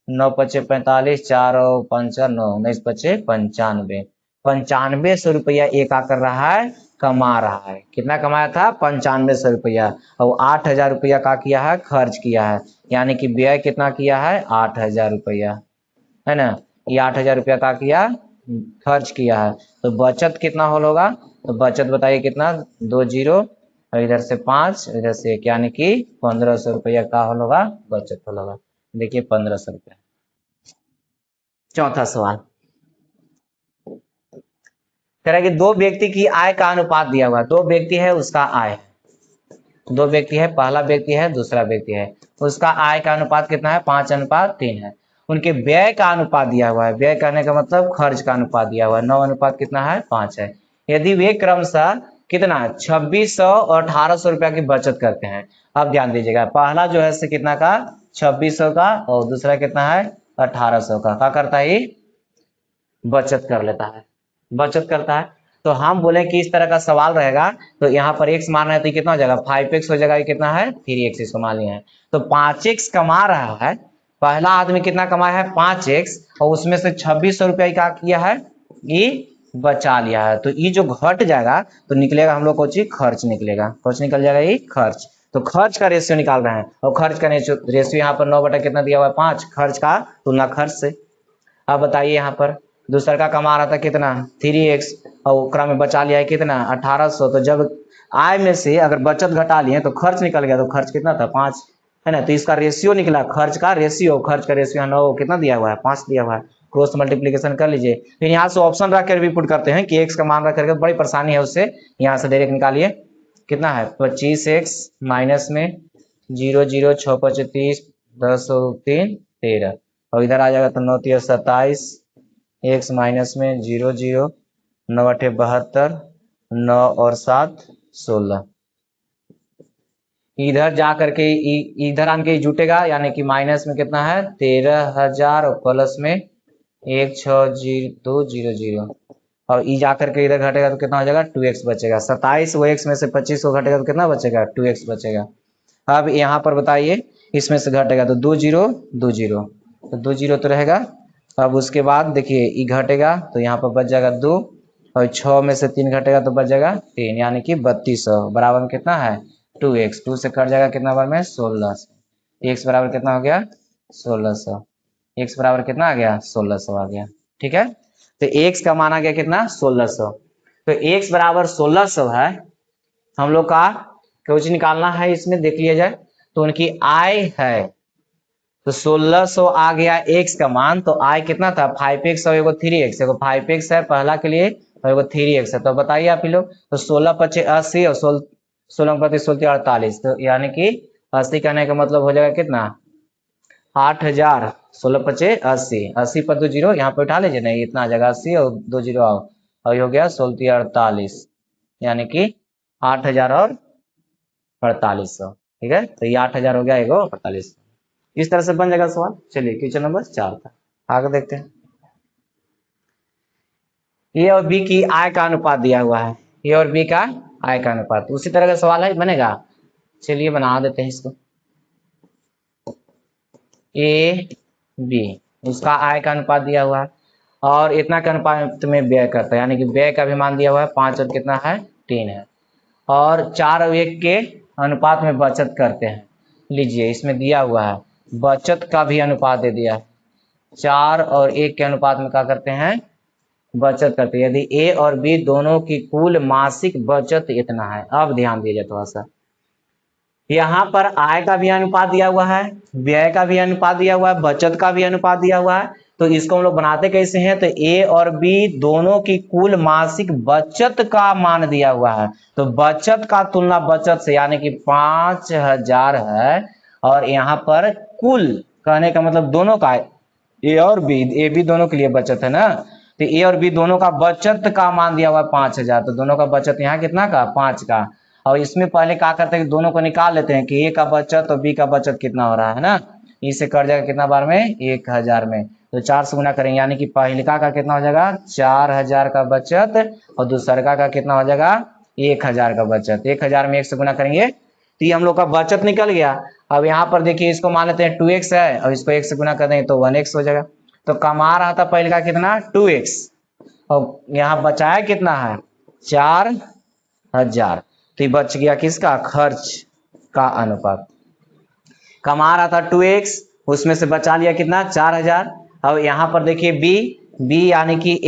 9 पचे 45, 4 और 5 9, 19 पचे 95, 9500 रुपया एक कर रहा है कमा रहा है। कितना कमाया था 9500 रुपया, और 8000 रुपया का किया है खर्च किया है, यानी कि व्यय कितना किया है 8000 रुपया, है ना। ये 8000 रुपया का किया खर्च किया है, तो बचत कितना होगा, तो बचत बताइए कितना 2 जीरो और इधर से 5 इधर से 1, यानी कि 1500 रुपया का होगा बचत होगा। देखिए 1500 रुपया। चौथा सवाल कह रहा है कि दो व्यक्ति की आय का अनुपात दिया हुआ, दो व्यक्ति है उसका आय, दो व्यक्ति है, पहला व्यक्ति है दूसरा व्यक्ति है, उसका आय का अनुपात कितना है 5:3 है। उनके व्यय का अनुपात दिया हुआ है, व्यय करने का मतलब खर्च का अनुपात दिया हुआ है, 9 कितना है 5 है। यदि वे क्रमशः कितना 2600 और 1800 रुपया की बचत करते हैं। अब ध्यान दीजिएगा, पहला जो है से कितना का 2600 का और दूसरा कितना है 1800 का। क्या करता है ये? बचत कर लेता है, बचत करता है। तो हम बोले कि इस तरह का सवाल रहेगा तो यहाँ पर x मान रहे हैं तो कितना हो जाएगा 5x हो जाएगा, ये कितना है 3x इसको मान लिया है। तो 5x कमा रहा है, पहला आदमी कितना कमाया है 5x और उसमें से 2600 रुपया क्या किया है ये बचा लिया है। तो ये जो घट जाएगा तो निकलेगा हम लोग को चीज खर्च निकलेगा, कुछ निकल जाएगा ये खर्च। तो खर्च का रेशियो निकाल रहे हैं और खर्च का रेशियो यहाँ पर 9 बटा कितना दिया हुआ है 5, खर्च का तुलना खर्च से। अब बताइए यहाँ पर दूसरा का कमा रहा था कितना 3x और ओकरा में बचा लिया है कितना 1800। तो जब आय में से अगर बचत घटा लिए तो खर्च निकल गया, तो खर्च कितना था 5 है ना। तो इसका रेशियो निकला खर्च का रेशियो, खर्च का रेशियो 9 कितना दिया हुआ है 5 दिया हुआ है। क्रॉस मल्टीप्लीकेशन कर लीजिए। फिर यहाँ से ऑप्शन रख कर भी पुट करते हैं कि x का मान रख करके बड़ी परेशानी है उससे, यहाँ से डायरेक्ट निकालिए कितना है 25x माइनस में 0 0 6 5 30 10 3 13 और इधर आ जाएगा तो 9 3 27 x माइनस में 0 0 9 8 72 9 और 7 16। इधर जा करके इधर आन के जुटेगा यानी कि माइनस में कितना है 13,000 और प्लस में 160200 और ई जा करके इधर घटेगा तो कितना हो जाएगा 2x बचेगा। 27 वो x में से 25 को घटेगा तो कितना बचेगा 2x बचेगा। अब यहाँ पर बताइए इसमें से घटेगा तो 2020 तो 20 तो रहेगा। अब उसके बाद देखिए ई घटेगा तो यहाँ पर बच जाएगा 2 और 6 में से 3 घटेगा तो बच जाएगा 3 यानी कि 3200 बराबर में कितना है 2x। 2 से कट जाएगा कितना बार में 1600, x बराबर कितना हो गया 1600, x बराबर कितना आ गया 1600 आ गया। ठीक है, तो x का मान आ गया कितना 1600। तो x बराबर 1600 है हम लोग का कुछ निकालना है, इसमें देख लिया जाए तो उनकी आय है तो 1600 आ गया x का मान। तो आय कितना था 5x और एगो 3x, एगो 5x है पहला के लिए और एगो 3x है। तो बताइए आप ही लोग तो 16 पचे 80 और 16 प्रति 16 48 तो यानी कि 80 कहने का मतलब हो जाएगा कितना 8000। 16 पचे 80, 80 पर 2 जीरो यहाँ पे उठा लीजिए नहीं इतना आ जाएगा 80 और 2 जीरो आओ और हो गया 16 48 यानी कि 8000 और 4800। ठीक है, तो ये 8000 हो गया एगो 4800। इस तरह से बन जाएगा सवाल। चलिए क्वेश्चन नंबर 4 था, आगे देखते हैं। ए और बी की आय का अनुपात दिया हुआ है, ए और बी का आय का अनुपात उसी तरह का सवाल है बनेगा। चलिए बना देते हैं इसको। ए बी उसका आय का अनुपात दिया हुआ है और इतना के अनुपात में व्यय करता है यानी कि व्यय का भी मान दिया हुआ है 5 और कितना है 3 है और 4 और 1 के अनुपात में बचत करते हैं। लीजिए इसमें दिया हुआ है बचत का भी अनुपात दे दिया है 4 और 1 के अनुपात में क्या करते हैं बचत करते हैं। यदि ए और बी दोनों की कुल मासिक बचत इतना है, अब ध्यान दीजिए थोड़ा सा, यहाँ पर आय का भी अनुपात दिया हुआ है, व्यय का भी अनुपात दिया हुआ है, बचत का भी अनुपात दिया हुआ है। तो इसको हम लोग बनाते कैसे हैं तो ए और बी दोनों की कुल मासिक बचत का मान दिया हुआ है तो बचत का तुलना बचत से यानी कि 5000 है और यहाँ पर कुल कहने का मतलब दोनों का ए और बी, ए बी दोनों के लिए बचत है ना। तो ए और बी दोनों का बचत का मान दिया हुआ 5000 तो दोनों का बचत यहाँ कितना का 5 का। और इसमें पहले क्या करते हैं कि दोनों को निकाल लेते हैं कि ए का बचत और बी का बचत कितना हो रहा है ना। इससे कट जाएगा कितना बार में 1000 में तो 4 से गुना करेंगे यानी कि पहलिका का कितना हो जाएगा 4000 का बचत और दूसरका का कितना हो जाएगा 1000 का बचत। 1000 में 1 से गुना करेंगे तो ये हम लोग का बचत निकल गया। अब यहाँ पर देखिए इसको मान लेते हैं 2x है और इसको 1 से गुना कर देंगे तो 1x हो जाएगा। तो कमा रहा था पहले का कितना 2x और यहाँ बचाया कितना है 4000 तो ये बच गया किसका खर्च का अनुपात। कमा रहा था 2x उसमें से बचा लिया कितना 4000। अब यहाँ पर देखिए बी यानी कि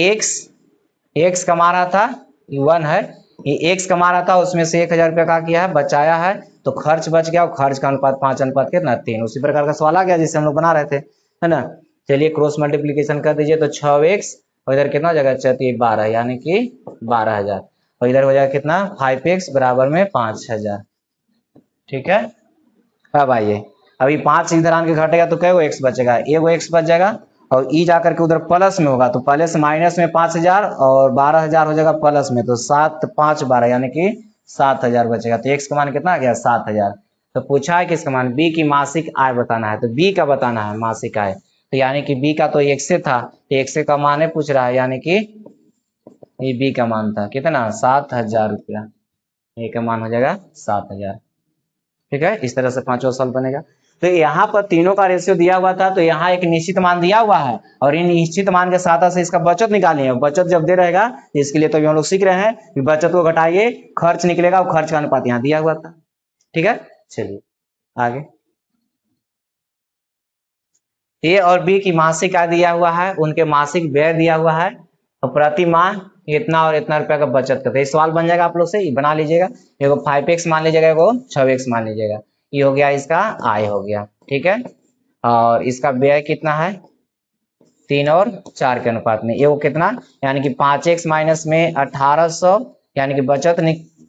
x कमा रहा था 1 है, ये x कमा रहा था उसमें से 1000 रुपया का किया है बचाया है तो खर्च बच गया और खर्च का अनुपात 5 अनुपात कितना 3। उसी प्रकार का सवाल आ गया जिसे हम लोग बना रहे थे है ना। चलिए क्रॉस मल्टीप्लीकेशन कर दीजिए तो 6x और इधर कितना हो जाएगा 12 यानी कि 12000 और इधर हो जाएगा कितना 5x बराबर में 5000। ठीक है, अब आइए अभी 5 इधर आके घटेगा तो कैगो x बचेगा एगो x बच जाएगा और ई जाकर के उधर प्लस में होगा तो पहले से माइनस में 5000 और 12000 हो जाएगा प्लस में तो 7 5 12 यानी कि 7000 बचेगा। तो x का मान कितना आ गया 7000। तो पूछा है किसका मान, बी की मासिक आय बताना है, तो बी का बताना है मासिक आय, तो यानी कि बी का तो 1 से था, 1 से का मान है पूछ रहा है, यानी कि ये बी का मान था कितना 7,000 रुपया, ए का मान हो जाएगा 7,000। ठीक है, इस तरह से पांचवा सवाल बनेगा। तो यहाँ पर तीनों का रेशियो दिया हुआ था, तो यहाँ एक निश्चित मान दिया हुआ है और इन निश्चित मान के साथ से इसका बचत निकालिए, बचत जब दे रहेगा इसके लिए तो हम लोग सीख रहे हैं कि बचत को घटाइए, खर्च निकलेगा और खर्च का अनुपात यहाँ दिया हुआ था। ठीक है, चलिए आगे। ए और बी की मासिक आय दिया हुआ है, उनके मासिक व्यय दिया हुआ है और प्रति माह इतना और इतना रुपया का बचत करते हैं। सवाल बन जाएगा आप लोग से, बना लीजिएगा, एगो 5x मान लीजिएगा, एगो 6x मान लीजिएगा। ये हो गया इसका आय हो गया। ठीक है, और इसका व्यय कितना है 3 और 4 के अनुपात में, ये वो कितना यानी कि 5x माइनस में 1800, यानी कि बचत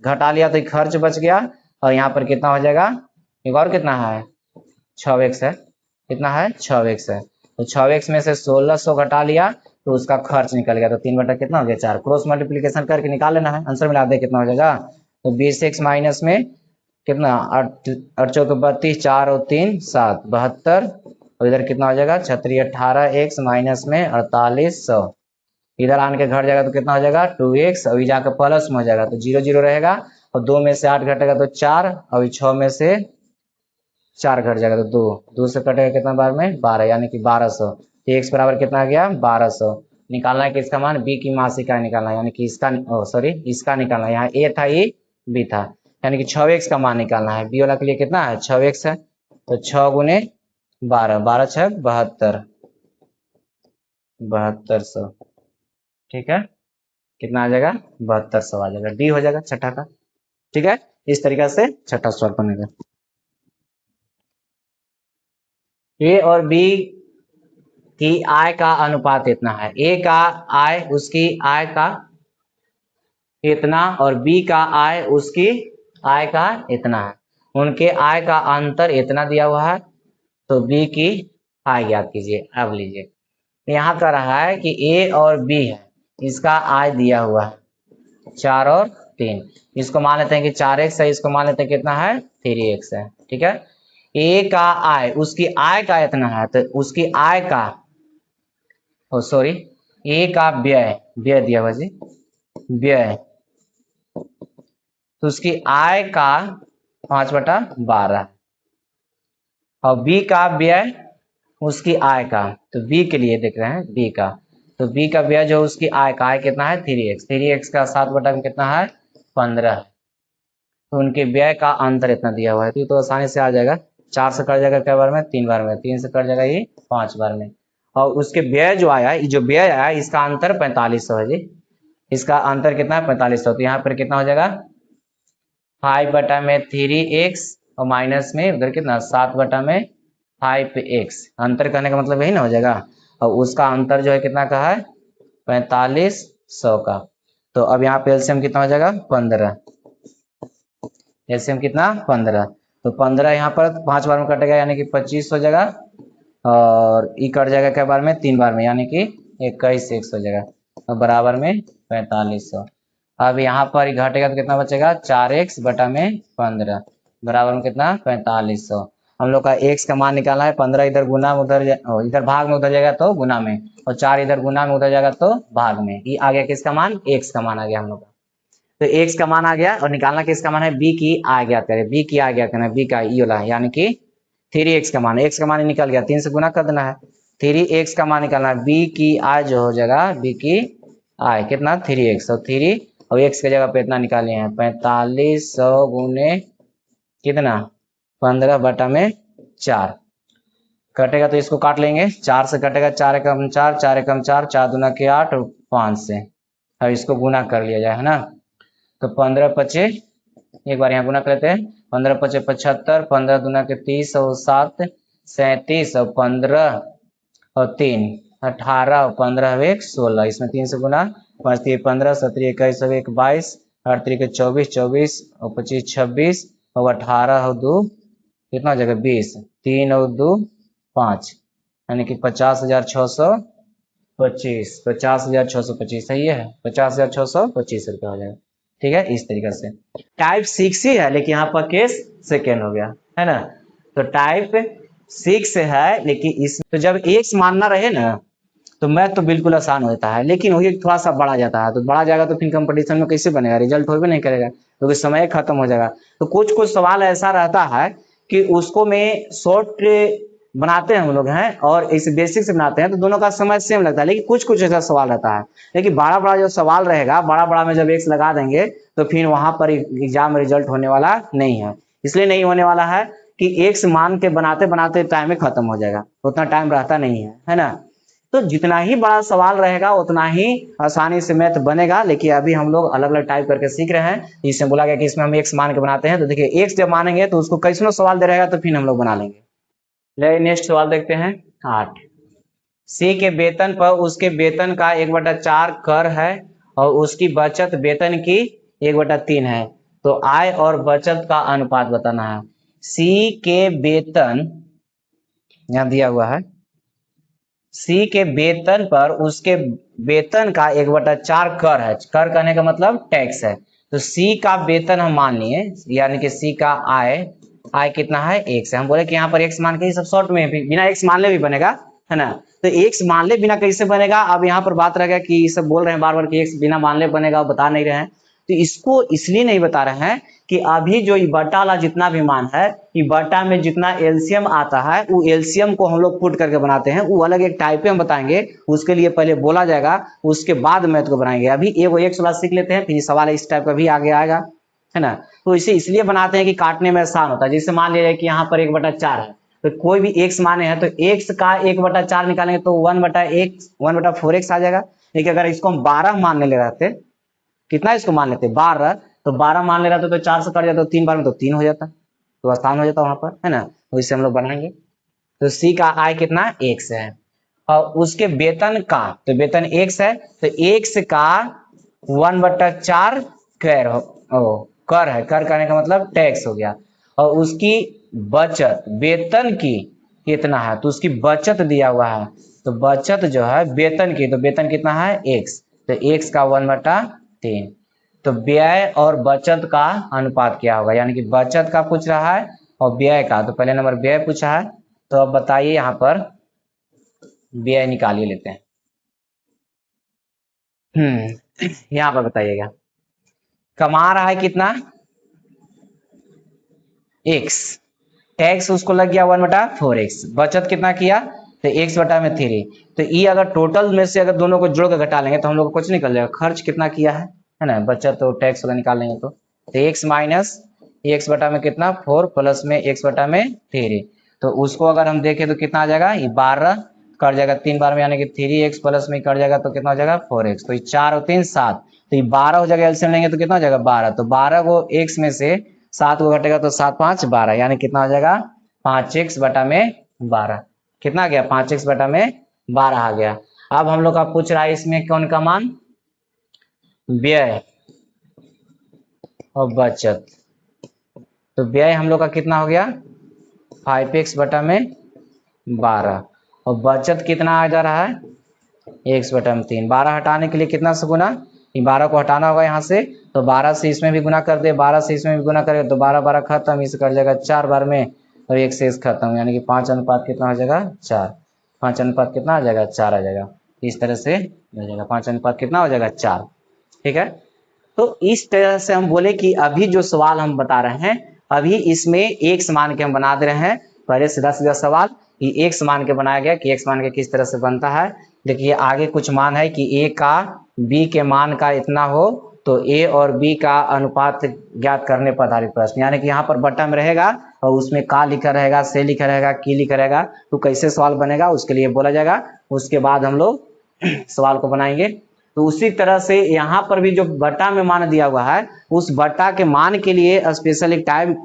घटा लिया तो खर्च बच गया, और यहाँ पर कितना हो जाएगा, एक और कितना है 6x है, कितना है 6x है, तो 6x में से 1600 घटा लिया तो उसका खर्च निकल गया, तो 3 बटा कितना हो गया 4, क्रॉस मल्टीप्लीकेशन करके निकाल लेना है, आंसर मिला दे कितना हो जाएगा, तो 20x माइनस में कितना 8 चौके 32, 4 और 3 7 72, और इधर कितना हो जाएगा 36 18x माइनस में 4800, इधर आने के घट जाएगा तो कितना हो जाएगा 2x, अभी जाकर प्लस में हो जाएगा तो 0 0 रहेगा, और 2 में से 8 घटेगा तो 4, अभी 6 में से 4 घट जाएगा तो 2, 2 से कटेगा कितना बार में 12, यानी कि 1200, x बराबर कितना आ गया 1200। निकालना है किसका मान, बी की मासिक आय निकालना है, यानी कि इसका सॉरी इसका निकालना है, यहाँ ए था ये बी था, यानी कि 6x का मान निकालना है, बी वाला के लिए कितना है 6x है, तो 6 गुने 12, 12 6 72, 7200। ठीक है, कितना आ जाएगा 7200 आ जाएगा, डी हो जाएगा छठा का। ठीक है, इस तरीका से छठा सवाल बनेगा। ए और बी की आय का अनुपात इतना है, ए का आय उसकी आय का इतना और बी का आय उसकी आय का इतना है, उनके आय का अंतर इतना दिया हुआ है, तो बी की आय ज्ञात कीजिए। अब लीजिए यहाँ कर रहा है कि ए और बी है, इसका आय दिया हुआ है 4 और 3, इसको मान लेते हैं कि 4x है, इसको मान लेते हैं कितना है 3x है। ठीक है, ए का आय उसकी आय का इतना है, तो उसकी आय का सॉरी ए का व्यय, व्यय दिया हुआ जी व्यय, तो उसकी आय का 5/12, और बी का व्यय उसकी आय का, तो बी के लिए देख रहे हैं बी का, तो बी का व्यय जो उसकी आय का, आय कितना है 3x, 3x का 7 में कितना है 15, तो उनके व्यय का अंतर इतना दिया हुआ है, तो आसानी से आ जाएगा, 4 से कट जाएगा कई बार में 3 बार में, 3 से कट जाएगा ये 5 बार में, और उसके व्यय जो आया, जो व्यय आया इसका अंतर 4500 है जी, इसका अंतर कितना है 4500, तो यहाँ पर कितना हो जाएगा 5/3x और माइनस में उधर कितना 7/5x, अंतर करने का मतलब यही ना हो जाएगा, और उसका अंतर जो है कितना का है 4500 का, तो अब यहाँ पे एलसीएम कितना हो जाएगा 15, एलसीएम कितना 15, तो 15 यहाँ पर 5 बार में कटेगा यानी कि 25 हो जाएगा, और ई कट जाएगा कई बार में 3 बार में, यानी कि 21x हो जाएगा, और बराबर में 4500। अब यहाँ पर घटेगा तो कितना बचेगा 4x बटा में 15 बराबर में कितना 4500। हम लोग का x का मान निकालना है, 15 इधर गुना में उधर इधर भाग में उधर जाएगा तो गुना में, और 4 इधर गुना में उधर जाएगा तो भाग में, ये आ गया किसका मान x का मान आ गया हम लोग का, तो x का मान आ गया, और निकालना किसका मान है b की आय ज्ञात करें, b की आय ज्ञात करना है, b का ई वाला यानी कि 3x का मान, x का मान निकल गया 3 से गुना कर देना है, 3x का मान निकालना है, b की आय जो हो जाएगा b की आय कितना 3x, और 3 और x की जगह पे इतना निकाले हैं 4500 गुने कितना 15 बटा में 4, कटेगा तो इसको काट लेंगे, 4 से कटेगा 4 एकम 4, 4 एकम 4, 4 दूना के 8 और 5 से, अब इसको गुना कर लिया जाए है ना, तो 15 पचे एक बार यहाँ गुना कर लेते हैं, 15 पचे 75, 15 दूना के 30 और 7 37 और 15 और 3 18 और 15 एक 16, इसमें 3 से गुना, 5 3 15, 17 21 और 1 22, 8 3 के 24, 24 और 25 26 और 18 और 2 कितना हो जाएगा 20, 3 और 2 5, यानी कि 50,625, 50,625 सही है, 50,625 रुपया हो जाएगा। ठीक है, इस तरीके से टाइप 6 ही है, लेकिन यहाँ पर केस सेकेंड हो गया। है ना। तो टाइप 6 है, लेकिन इस तो जब x मानना रहे ना तो मैथ तो बिल्कुल आसान होता है, लेकिन वही थोड़ा सा बढ़ा जाता है। तो बढ़ा जाएगा तो फिर कंपटीशन में कैसे बनेगा, रिजल्ट हो भी नहीं करेगा, क्योंकि तो समय खत्म हो जाएगा। तो कुछ कुछ सवाल ऐसा रहता है कि उसको में शॉर्ट बनाते हैं हम लोग हैं, और इस बेसिक से बनाते हैं, तो दोनों का समय सेम लगता है। लेकिन कुछ कुछ ऐसा सवाल रहता है, लेकिन बड़ा बड़ा जो सवाल रहेगा, बड़ा बड़ा में जब x लगा देंगे तो फिर वहां पर एग्जाम रिजल्ट होने वाला नहीं है। इसलिए नहीं होने वाला है कि x मान के बनाते बनाते टाइम में खत्म हो जाएगा, उतना टाइम रहता नहीं है ना। तो जितना ही बड़ा सवाल रहेगा उतना ही आसानी से मैथ बनेगा। लेकिन अभी हम लोग अलग अलग टाइप करके सीख रहे हैं। इसमें बोला गया कि इसमें हम x मान के बनाते हैं, तो देखिए x जब मानेंगे तो उसको कैसनो सवाल दे रहेगा तो फिर हम लोग बना लेंगे। ले नेक्स्ट सवाल देखते हैं 8। सी के वेतन पर उसके वेतन का 1/4 कर है और उसकी बचत वेतन की 1/3 है, तो आय और बचत का अनुपात बताना है। सी के वेतन यहाँ दिया हुआ है, सी के वेतन पर उसके वेतन का 1/4 कर है। कर कहने का मतलब टैक्स है। तो सी का वेतन हम मान लिए, यानी कि सी का आय, आय कितना है x है। हम बोले कि यहाँ पर x मान के ही सब शॉर्ट में भी, बिना x मान ले भी बनेगा, है ना। तो x मान ले बिना कैसे बनेगा, अब यहाँ पर बात रह गया कि ये सब बोल रहे हैं बार बार कि x बिना मान ले बनेगा, बता नहीं रहे हैं। तो इसको इसलिए नहीं बता रहे हैं कि अभी जो ये बटा वाला जितना भी मान है, ये बटा में जितना एलसीएम आता है वो एलसीएम को हम लोग पुट करके बनाते हैं, वो अलग एक टाइप हम बताएंगे, उसके लिए पहले बोला जाएगा, उसके बाद मैथ को बनाएंगे। अभी एगो एक वाला सीख लेते हैं, फिर सवाल इस टाइप का भी आगे आएगा, है ना। तो इसे इसलिए बनाते हैं कि काटने में आसान होता है। जैसे मान लीजिए कि यहाँ पर 1/4 है, तो कोई भी x माने हैं तो x का 1/4 निकालेंगे तो 1/4x आ जाएगा। लेकिन अगर इसको हम 12 मानने ले रहते, कितना इसको मान लेते 12, तो 12 मान ले रहते तो 4 से कट जाता, तो 3 बार में तो 3 हो जाता, तो आसान हो जाता वहां पर, है ना। तो इससे हम लोग बनाएंगे। तो सी का आय कितना x है और उसके वेतन का, तो वेतन x है, तो x का 1/4 कर कर है। कर करने का मतलब टैक्स हो गया। और उसकी बचत वेतन की कितना है, तो उसकी बचत दिया हुआ है, तो बचत जो है वेतन की, तो वेतन कितना है x, तो x का 1/3। तो व्यय और बचत का अनुपात क्या होगा, यानी कि बचत का पूछ रहा है और व्यय का। तो पहले नंबर व्यय पूछा है, तो अब बताइए यहाँ पर व्यय निकालिए लेते हैं। यहाँ पर बताइएगा कमा रहा है कितना x, टैक्स उसको लग गया 1/4x, बचत कितना किया तो x/3। तो ये अगर टोटल में से अगर दोनों को जोड़ कर घटा लेंगे तो हम लोग को कुछ निकल जाएगा, खर्च कितना किया है ना, बचत तो टैक्स वाला निकाल लेंगे तो x माइनस x बटा में कितना 4 प्लस में x/3। तो उसको अगर हम देखें तो कितना आ जाएगा, ये 12 कट जाएगा 3 बार में, यानी कि 3x प्लस में कट जाएगा तो कितना हो जाएगा 4x। तो ये 4 और 3 7, तो ये 12 हो जाएगा, एलसीएम लेंगे तो कितना हो जाएगा 12। तो 12 को x में से 7 को घटेगा तो 7 5 12, यानी कितना हो जाएगा 5x/12। कितना आ गया 5x/12 आ गया। अब हम लोग का पूछ रहा है इसमें कौन का मान, व्यय और बचत। तो व्यय हम लोग का कितना हो गया 5x/12 और बचत कितना आ जा रहा है x/3। 12 हटाने के लिए कितना से गुना, 12 को हटाना होगा यहाँ से, तो 12 से इसमें भी गुना कर दे, 12 से इसमें भी गुना करेगा तो 12 12 खत्म, इसे कर जाएगा 4 बार में और 1 से 1 खत्म, यानी कि 5 अनुपात कितना हो जाएगा 4। 5 अनुपात कितना आ जाएगा 4 आ जाएगा। इस तरह से हो जाएगा 5 अनुपात कितना हो जाएगा 4। ठीक है। तो इस तरह से हम बोले कि अभी जो सवाल हम बता रहे हैं, अभी इसमें x मान के हम बना दे रहे हैं। पहले सीधा सीधा सवाल कि x मान के बनाया गया कि x मान के किस तरह से बनता है। देखिए आगे कुछ मान है कि a का b के मान का इतना हो तो a और b का अनुपात ज्ञात करने पर आधारित प्रश्न, यानी कि यहाँ पर बट्टा में रहेगा और उसमें का लिखा रहेगा, से लिखा रहेगा, की लिखा रहेगा, तो कैसे सवाल बनेगा उसके लिए बोला जाएगा। उसके बाद हम लोग सवाल को बनाएंगे। तो उसी तरह से यहाँ पर भी जो बटा में मान दिया हुआ है, उस बटा के मान के लिए स्पेशल एक टाइप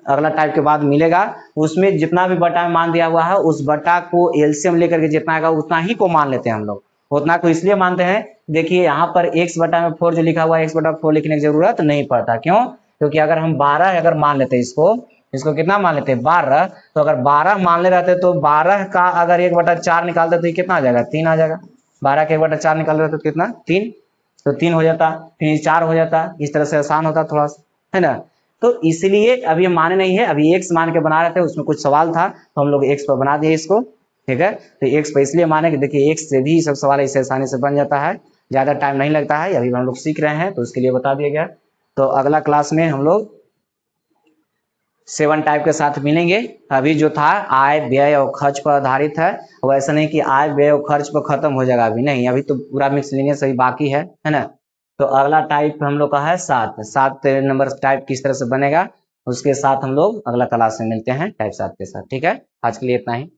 अगला टाइप के बाद मिलेगा, उसमें जितना भी बटा में मान दिया हुआ है उस बटा को एलसीएम लेकर के जितना आएगा उतना ही को मान लेते हैं हम लोग। उतना को इसलिए मानते हैं, देखिए यहाँ पर x/4 जो लिखा हुआ है x/4 लिखने की जरूरत नहीं पड़ता। क्यों, क्योंकि अगर हम 12 अगर मान लेते इसको कितना मान लेते 12, तो अगर 12 मान ले रहते तो 12 का अगर 1/4 निकालते तो ये कितना आ जाएगा 3 आ जाएगा। 12 के 1/4 निकाल रहे तो कितना 3, तो 3 हो जाता, फिर 4 हो जाता। इस तरह से आसान होता थोड़ा सा, है ना। तो इसलिए अभी हम माने नहीं है, अभी x मान के बना रहे थे, उसमें कुछ सवाल था तो हम लोग x पर बना दिए इसको, ठीक है। तो x पर इसलिए माने कि देखिए x से भी सब सवाल ऐसे आसानी से बन जाता है, ज्यादा टाइम नहीं लगता है, अभी हम लोग सीख रहे हैं तो उसके लिए बता दिया गया। तो अगला क्लास में हम लोग 7 टाइप के साथ मिलेंगे। अभी जो था आय व्यय और खर्च पर आधारित है, वैसा नहीं कि आय व्यय और खर्च पर खत्म हो जाएगा, अभी नहीं, अभी तो पूरा मिसलेनियस अभी बाकी है ना। तो अगला टाइप हम लोग का है 7 नंबर टाइप किस तरह से बनेगा, उसके साथ हम लोग अगला क्लास में मिलते हैं टाइप 7 के साथ, ठीक है। आज के लिए इतना ही।